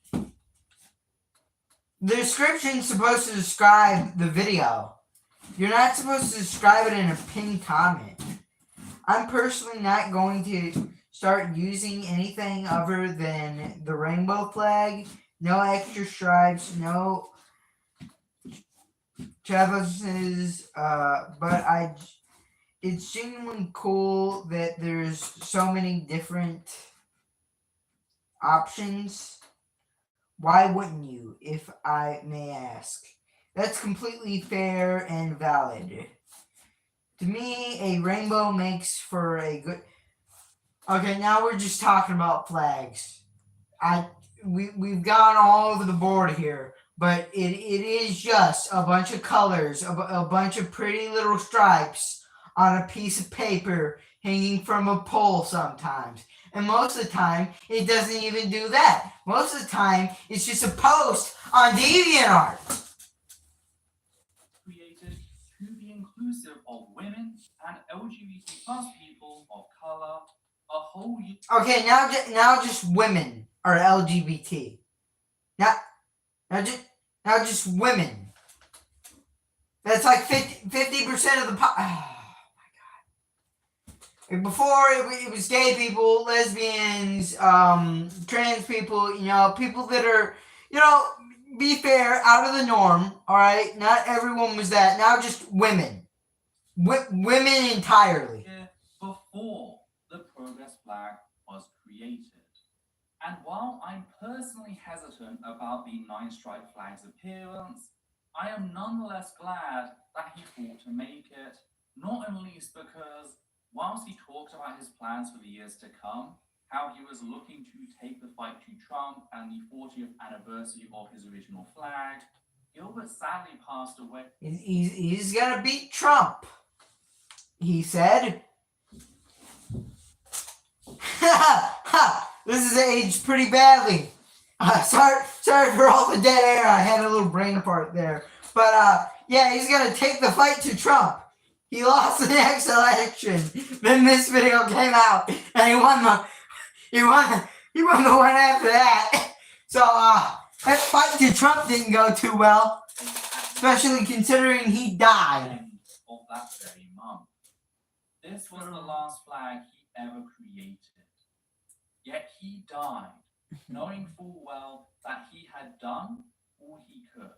The description's supposed to describe the video. You're not supposed to describe it in a pinned comment. I'm personally not going to start using anything other than the rainbow flag. No extra stripes, no Travis's, but it's genuinely cool that there's so many different options. Why wouldn't you, if I may ask? That's completely fair and valid. To me, a rainbow makes for a good... Okay, now we're just talking about flags. We've gone all over the board here, but it is just a bunch of colors, a bunch of pretty little stripes on a piece of paper hanging from a pole sometimes. And most of the time, it doesn't even do that. Most of the time, it's just a post on DeviantArt.
created to be inclusive of women and LGBT plus people of color, a whole
Okay, now just women are LGBT. Now just women. That's like 50% of the Before it was gay people, lesbians, trans people, people that are, be fair, out of the norm, all right? Not everyone was that. Now just women. Women entirely.
before the progress flag was created. And while I'm personally hesitant about the 9-stripe flag's appearance, I am nonetheless glad that he thought to make it, not only least because whilst he talked about his plans for the years to come, how he was looking to take the fight to Trump and the 40th anniversary of his original flag. Gilbert sadly passed away.
He's gonna beat Trump, he said. This is aged pretty badly. Sorry for all the dead air. I had a little brain fart there. But yeah, he's gonna take the fight to Trump. He lost the next election. Then this video came out, and he won the one after that. So that fight to Trump didn't go too well, especially considering he died.
Of that very month. This was the last flag he ever created. Yet he died, knowing full well that he had done all he could,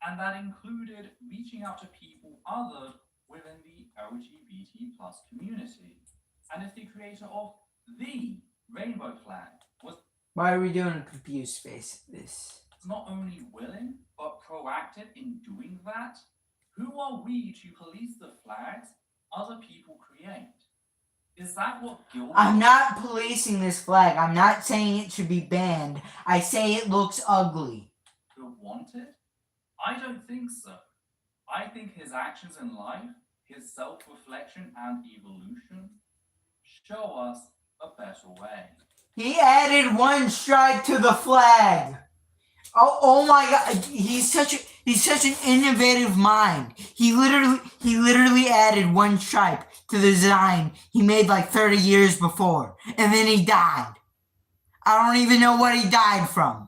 and that included reaching out to people other within the LGBT plus community. And if the creator of the rainbow flag was
Why are we doing a confused face? This.
not only willing, but proactive in doing that, who are we to police the flags other people create? Is that what Gilbert...
I'm not policing this flag. I'm not saying it should be banned. I say it looks ugly.
wanted? I don't think so. I think his actions in life, his self-reflection and evolution show us a better way.
He added one stripe to the flag. Oh my God! He's such an innovative mind. He literally added one stripe to the design he made like 30 years before, and then he died. I don't even know what he died from.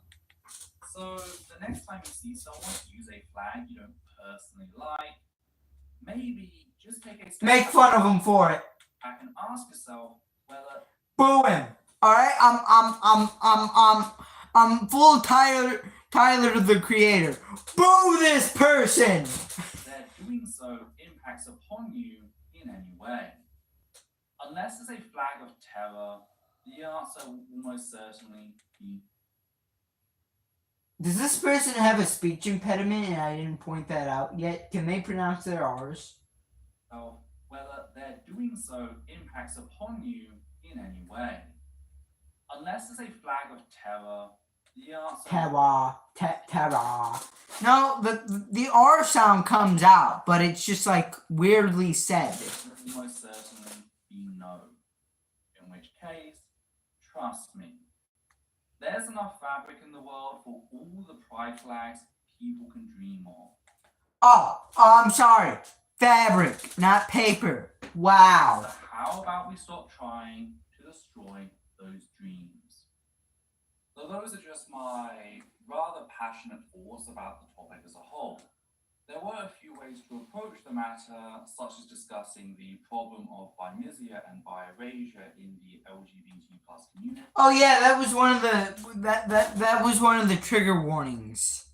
So the next time you see someone use a flag you don't personally like, maybe just take a step
Make fun of him for it.
back and ask yourself whether...
Boo him. All right, I'm full Tyler the Creator. Boo this person.
that doing so impacts upon you in any way. Unless it's a flag of terror, the answer will almost certainly be...
Does this person have a speech impediment and I didn't point that out yet? Can they pronounce their R's?
whether their doing so impacts upon you in any way. Unless it's a flag of terror, the answer...
Terror. No, the R sound comes out, but it's just like weirdly said.
will almost certainly be no. In which case, trust me, there's enough fabric in the world for all the pride flags people can dream of.
Oh, I'm sorry. Fabric, not paper. Wow.
So how about we stop trying to destroy those dreams? So those are just my rather passionate thoughts about the topic as a whole. There were a few ways to approach the matter, such as discussing the problem of bimisia and bi-erasure in the LGBT plus community.
Oh yeah, that was one of the that was one of the trigger warnings,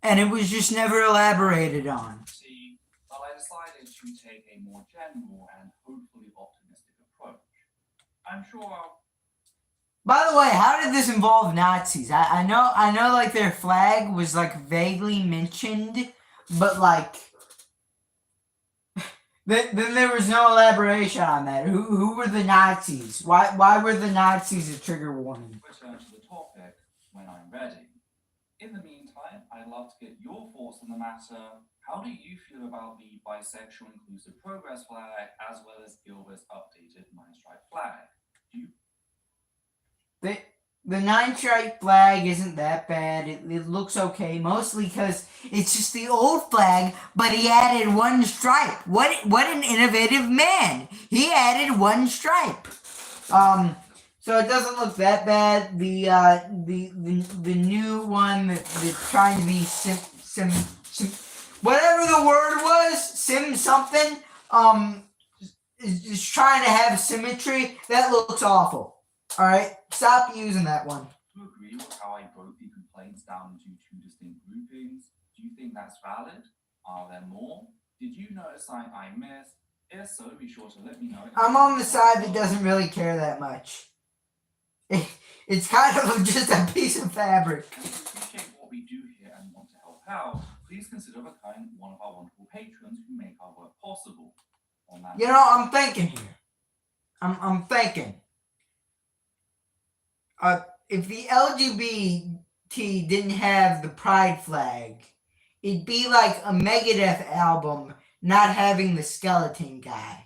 and it was just never elaborated on.
But I decided to take a more general and hopefully optimistic approach. I'm sure I'll...
By the way, how did this involve Nazis? I know like their flag was like vaguely mentioned, but like then there was no elaboration on that. Who were the Nazis? Why were the Nazis a trigger warning?
return to the topic when I'm ready. In the meantime, I'd love to get your thoughts on the matter. How do you feel about the bisexual inclusive progress flag as well as Gilbert's updated 9-stripe flag? Do you...
The 9-stripe flag isn't that bad. It looks okay, mostly because it's just the old flag, but he added one stripe. What an innovative man! He added one stripe. So it doesn't look that bad. The new one that's trying to be sim whatever the word was, something, is trying to have symmetry. That looks awful. Alright, stop using that one.
Do you agree with how I broke the complaints down into 2 distinct groupings? Do you think that's valid? Are there more? Did you notice something I missed? If so, be sure to let me know.
I'm on the side that doesn't really care that much. It's kind of just a piece of fabric.
If you appreciate what we do here and want to help out, please consider becoming one of our wonderful patrons who make our work possible. On that
You know, I'm thinking here. I'm thinking. if the LGBT didn't have the pride flag, it'd be like a Megadeth album not having the skeleton guy.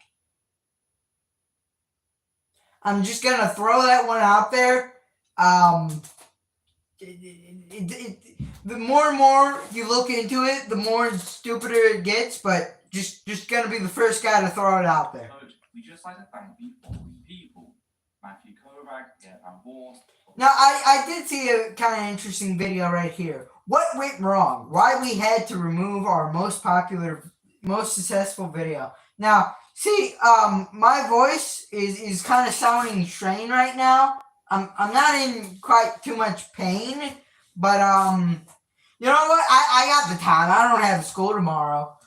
I'm just gonna throw that one out there. The more and more you look into it, the more stupider it gets. But just gonna be the first guy to throw it out there.
We just like to thank the following people: Matthew Kovac, Van Vorst.
Now, I did see a kind of interesting video right here. What went wrong? Why we had to remove our most popular, most successful video. Now, see, my voice is kind of sounding strained right now. I'm not in quite too much pain, but you know what? I got the time. I don't have school tomorrow.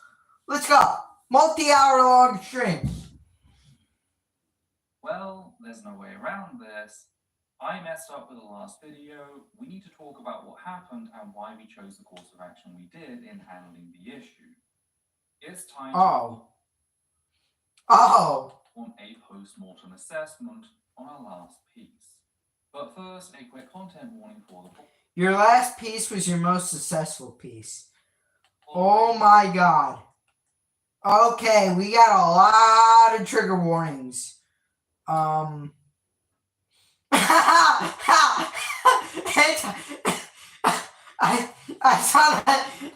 Let's go. Multi-hour long stream.
Well, there's no way around this. I messed up with the last video. We need to talk about what happened and why we chose the course of action we did in handling the issue. It's time
Oh.
on a post-mortem assessment on our last piece. But first, a quick content warning for the book.
Your last piece was your most successful piece. Oh my god. Okay, we got a lot of trigger warnings. I saw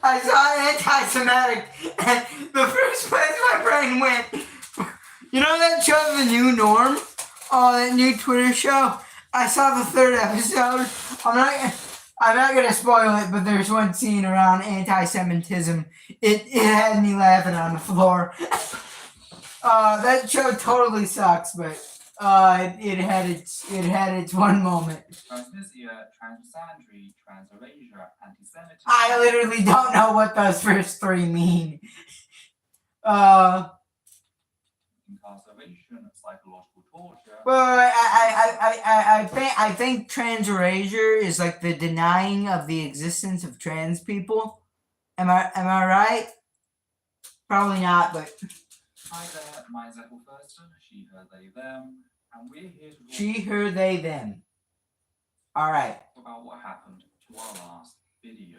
anti-Semitic, and the first place my brain went, you know that show, The New Norm? Oh, that new Twitter show? I saw the third episode. I'm not gonna spoil it, but there's one scene around anti-Semitism. It had me laughing on the floor. That show totally sucks, but it had its one moment.
Transnistria, transmisandry, transerasia, anti-Semitism.
I literally don't know what those first three mean.
Incarceration, psychological torture.
Well, I think trans erasure is like the denying of the existence of trans people. Am I right? Probably not, but
Hi there, my Zephyr Thurston, she, her, they, them, and we're here to talk
she, her, they, them. All right.
about what happened to our last video.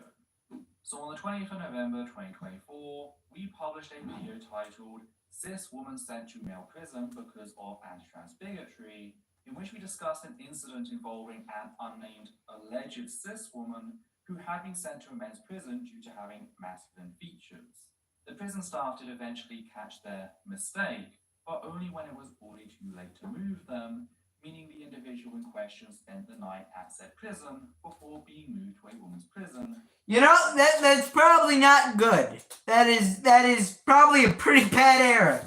So on the 20th of November 2024, we published a video titled "Cis Woman Sent to Male Prison Because of Anti-Trans Bigotry," in which we discussed an incident involving an unnamed alleged cis woman who had been sent to a men's prison due to having masculine features. The prison staff did eventually catch their mistake, but only when it was already too late to move them, meaning the individual in question spent the night at said prison before being moved to a woman's prison.
You know, that's probably not good. That is probably a pretty bad error.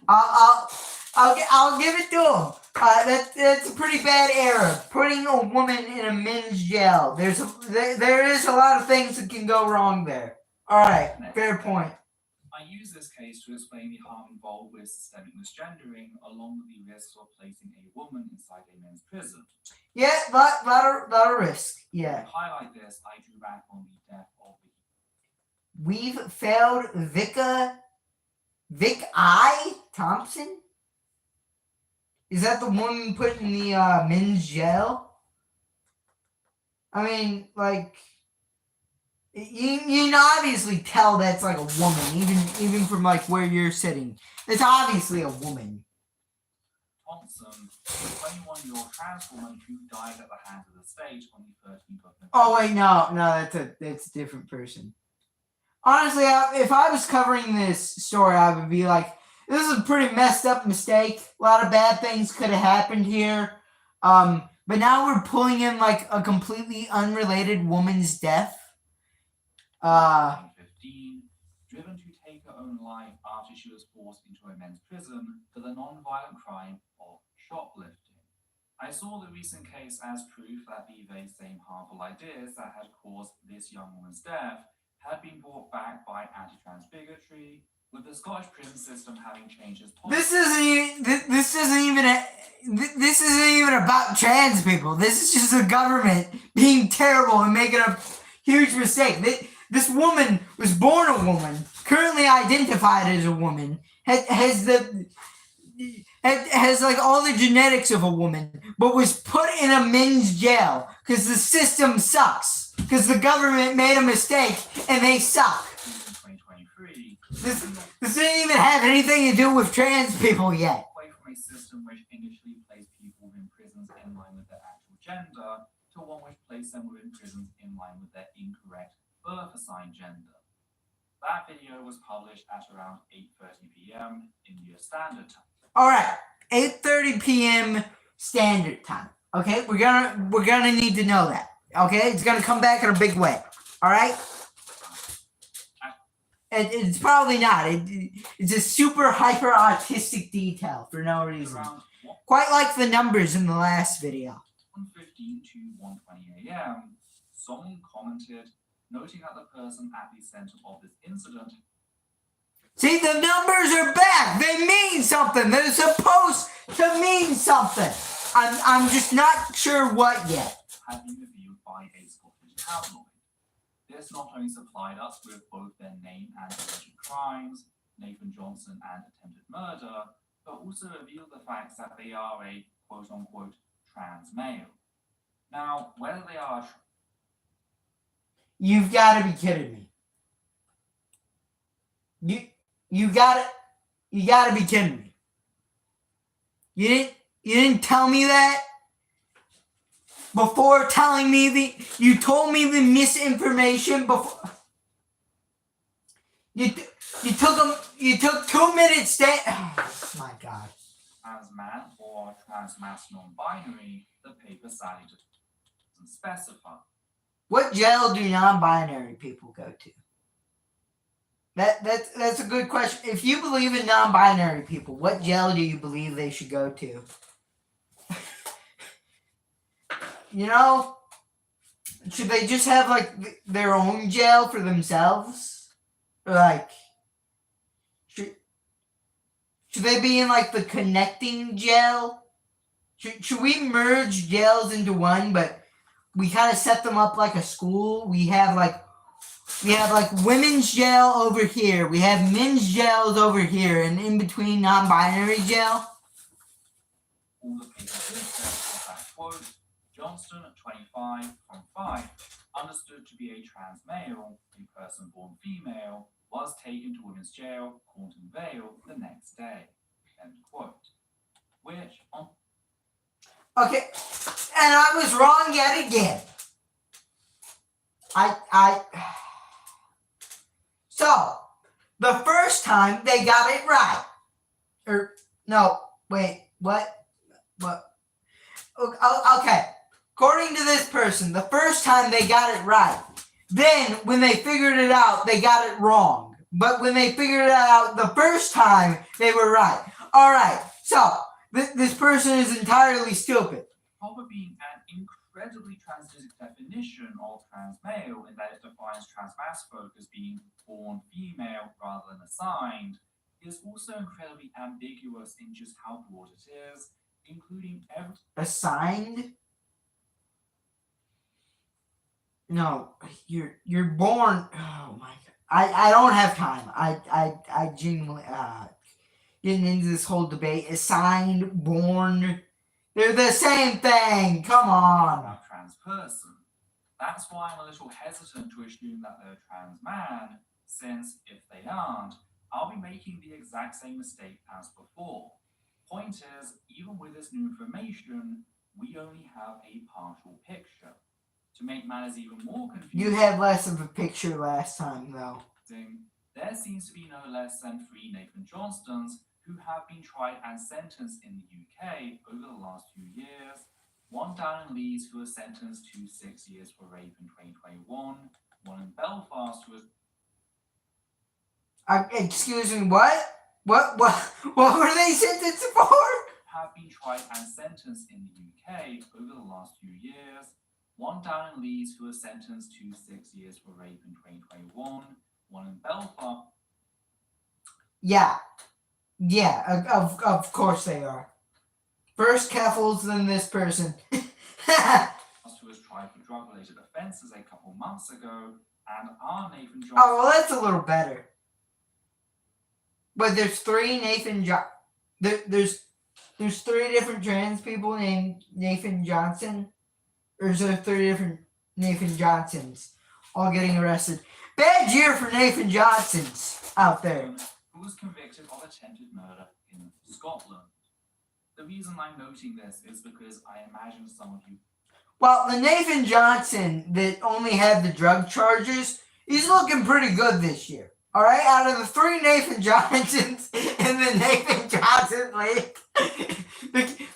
I'll give it to him. That's a pretty bad error. Putting a woman in a men's jail. There is a lot of things that can go wrong there. All right, fair point.
I use this case to explain the harm involved with systemic misgendering, along with the risks of placing a woman inside a men's prison.
Yeah, lot of risk. Yeah.
To highlight this, I drew back on the death of the...
We've failed Vic I. Thompson? Is that the woman put in the men's jail? I mean, like, you can obviously tell that's like a woman, even from like where you're sitting. It's obviously a woman.
Thompson, a 21-year-old trans woman who died at the hands of the state on the 13th of November.
Oh wait, no, that's a different person. Honestly, if I was covering this story, I would be like, this is a pretty messed up mistake. A lot of bad things could have happened here. But now we're pulling in like a completely unrelated woman's death.
1915, driven to take her own life after she was forced into a men's prison for the non-violent crime of shoplifting. I saw the recent case as proof that the very same harmful ideas that had caused this young woman's death had been brought back by anti-trans bigotry, with the Scottish prison system having changed its policy.
This isn't even about trans people. This is just the government being terrible and making a huge mistake. This woman was born a woman, currently identified as a woman, has the It has like all the genetics of a woman, but was put in a men's jail because the system sucks. Because the government made a mistake and they suck.
In 2023,
This didn't even have anything to do with trans people yet.
away from a system which initially placed people within prisons in line with their actual gender to one which placed them within prisons in line with their incorrect birth assigned gender. That video was published at around 8:30 p.m. India Standard Time.
All right, 8:30 p.m. Standard Time. Okay, we're gonna need to know that. Okay, it's gonna come back in a big way. All right. It's probably not. It's a super hyper autistic detail for no reason.
Around
Quite like the numbers in the last video.
1:15 to 1:20 a.m., someone commented, noting that the person at the center of this incident
See, the numbers are back. They mean something. They're supposed to mean something. I'm just not sure what yet.
had been reviewed by a Scottish tabloid. This not only supplied us with both their name and alleged crimes, Nathan Johnson and attempted murder, but also revealed the fact that they are a quote-unquote trans male. Now, whether they are
You've got to be kidding me. You gotta be kidding me. You didn't tell me that before telling me you told me the misinformation before. You took 2 minutes to. Oh my God.
trans man or trans mass non-binary, the paper sadly doesn't specify.
What jail do non-binary people go to? That's a good question. If you believe in non-binary people, what jail do you believe they should go to? You know, should they just have like their own jail for themselves? Or like, should they be in like the connecting jail? Should we merge jails into one, but we kind of set them up like a school? We have like women's jail over here. We have men's jails over here, and in between non-binary jail.
All the paper did say was that, quote, Johnston, 25, from 5, understood to be a trans male, a person born female, was taken to women's jail, Cornton Vale, the next day, end quote. Which, on
Okay, and I was wrong yet again. So, the first time they got it right. Or, no, wait, what? Okay, according to this person, the first time they got it right. Then, when they figured it out, they got it wrong. But when they figured it out the first time, they were right. All right, so, this person is entirely stupid.
probably being an incredibly transitive definition of trans male in that it defines trans mass folk as being born female rather than assigned, is also incredibly ambiguous in just how broad it is, including every
Assigned? No, you're born. Oh my God, I don't have time. I genuinely getting into this whole debate. Assigned, born, they're the same thing. Come on.
about trans person. That's why I'm a little hesitant to assume that they're a trans man, since if they aren't, I'll be making the exact same mistake as before. Point is, even with this new information, we only have a partial picture. To make matters even more confusing,
You had less of a picture last time, though.
there seems to be no less than 3 Nathan Johnstons who have been tried and sentenced in the UK over the last few years. One down in Leeds who was sentenced to 6 years for rape in 2021, one in Belfast who was
Excuse me, what? What were they sentenced for?
have been tried and sentenced in the UK over the last few years. One down in Leeds who was sentenced to 6 years for rape in 2021, one in Belfast
Yeah, of course they are. First Keffels, then this person.
who was tried for drug-related offences a couple months ago, and our Nathan Johnson
Oh, well, that's a little better. But there's 3 Nathan there's there's 3 different trans people named Nathan Johnson? Or is there 3 different Nathan Johnsons all getting arrested? Bad year for Nathan Johnsons out there.
Who was convicted of attempted murder in Scotland. The reason I'm noting this is because I imagine some of you.
Well, the Nathan Johnson that only had the drug charges, he's looking pretty good this year. All right, out of the 3 Nathan Johnsons in the Nathan Johnson League,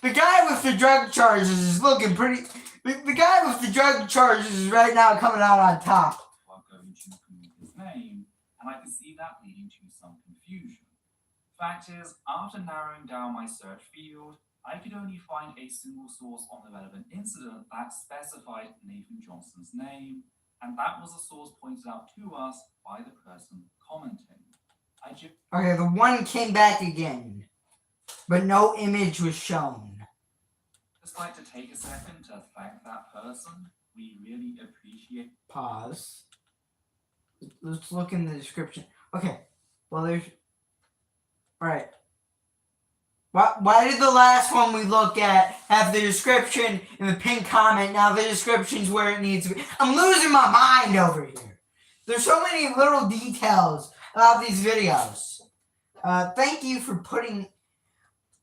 the guy with the drug charges is looking pretty. The guy with the drug charges is right now coming out on top.
Are going to remove his name, and I can see that leading to some confusion. Fact is, after narrowing down my search field, I could only find a single source on the relevant incident that specified Nathan Johnson's name, and that was a source pointed out to us by the person commenting.
Okay, the one came back again, but no image was shown.
Just like to take a second to thank that person. We really appreciate.
Pause. Let's look in the description. Okay, well there's... Alright. Why did the last one we looked at have the description in the pinned comment? Now the description's where it needs to be. I'm losing my mind over here. There's so many little details about these videos. Thank you for putting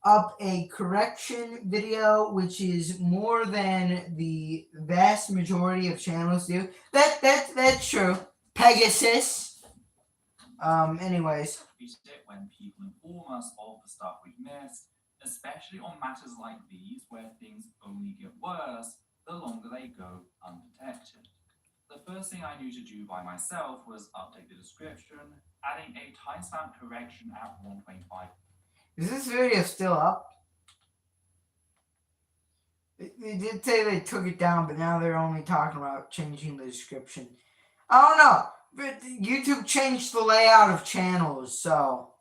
up a correction video, which is more than the vast majority of channels do. That's true. Pegasus. Anyways.
It when people inform us of the stuff we've missed, especially on matters like these where things only get worse the longer they go undetected. The first thing I knew to do by myself was update the description, adding a timestamp correction at 1:25.
Is this video still up? They did say they took it down, but now they're only talking about changing the description. I don't know. But YouTube changed the layout of channels, so...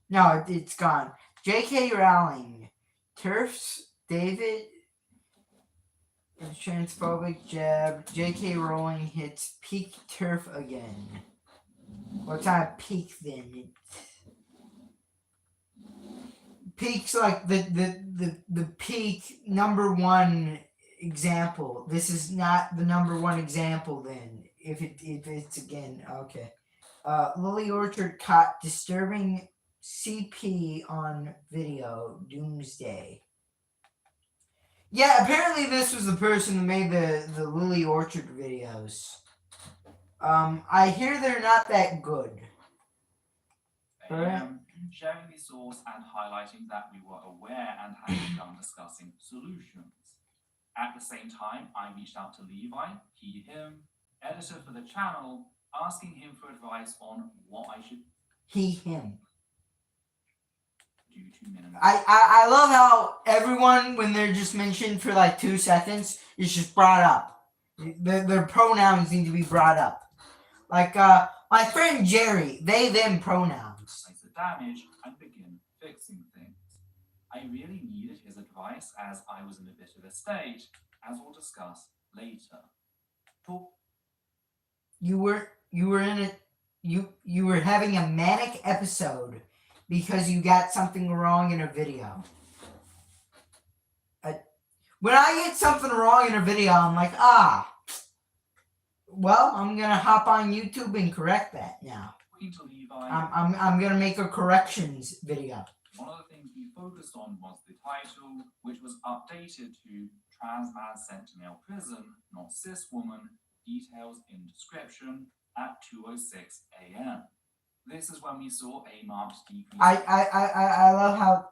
No, it's gone. J.K. Rowling. Turfs. David. Transphobic jab. J.K. Rowling hits peak turf again. What kind of peak then? Peak's like the peak #1 example. This is not the #1 example then. If it's again, okay. Lily Orchard caught disturbing CP on video. Doomsday. Yeah, apparently this was the person who made the Lily Orchard videos. I hear they're not that good.
Sharing the source and highlighting that we were aware and had begun discussing solutions. At the same time, I reached out to Levi, he, him, editor for the channel, asking him for advice on what I should
him
do to minimize.
I love how everyone, when they're just mentioned for like 2 seconds, is just brought up. Their pronouns need to be brought up. Like my friend Jerry, they, them pronouns.
The damage and begin fixing things. I really needed his advice as I was in a bit of a state, as we'll discuss later.
You were having a manic episode because you got something wrong in a video. When I get something wrong in a video, I'm like, well, I'm gonna hop on YouTube and correct that now. I'm gonna make a corrections video.
One of the things we focused on was the title, which was updated to Trans Man Sent to Male Prison, Not Cis Woman, Details in Description at 2:06 a.m. This is when we saw a marked decrease.
I love how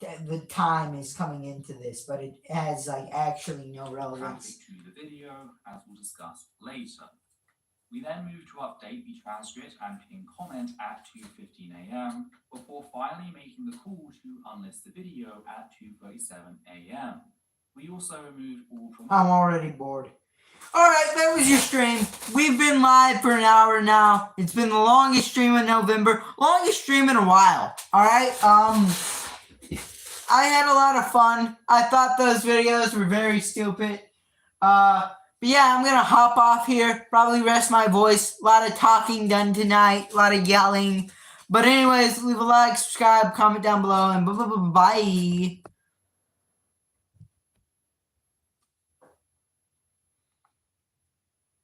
the time is coming into this, but it has like actually no relevance
to the video, as we'll discuss later. We then moved to update the transcript and pin comment at 2:15 a.m. before finally making the call to unlist the video at 2:37 a.m. We also removed all from...
I'm already bored. Alright, that was your stream. We've been live for an hour now. It's been the longest stream in November. Longest stream in a while. Alright, I had a lot of fun. I thought those videos were very stupid. But yeah, I'm gonna hop off here. Probably rest my voice. A lot of talking done tonight. A lot of yelling. But anyways, leave a like, subscribe, comment down below, and bye.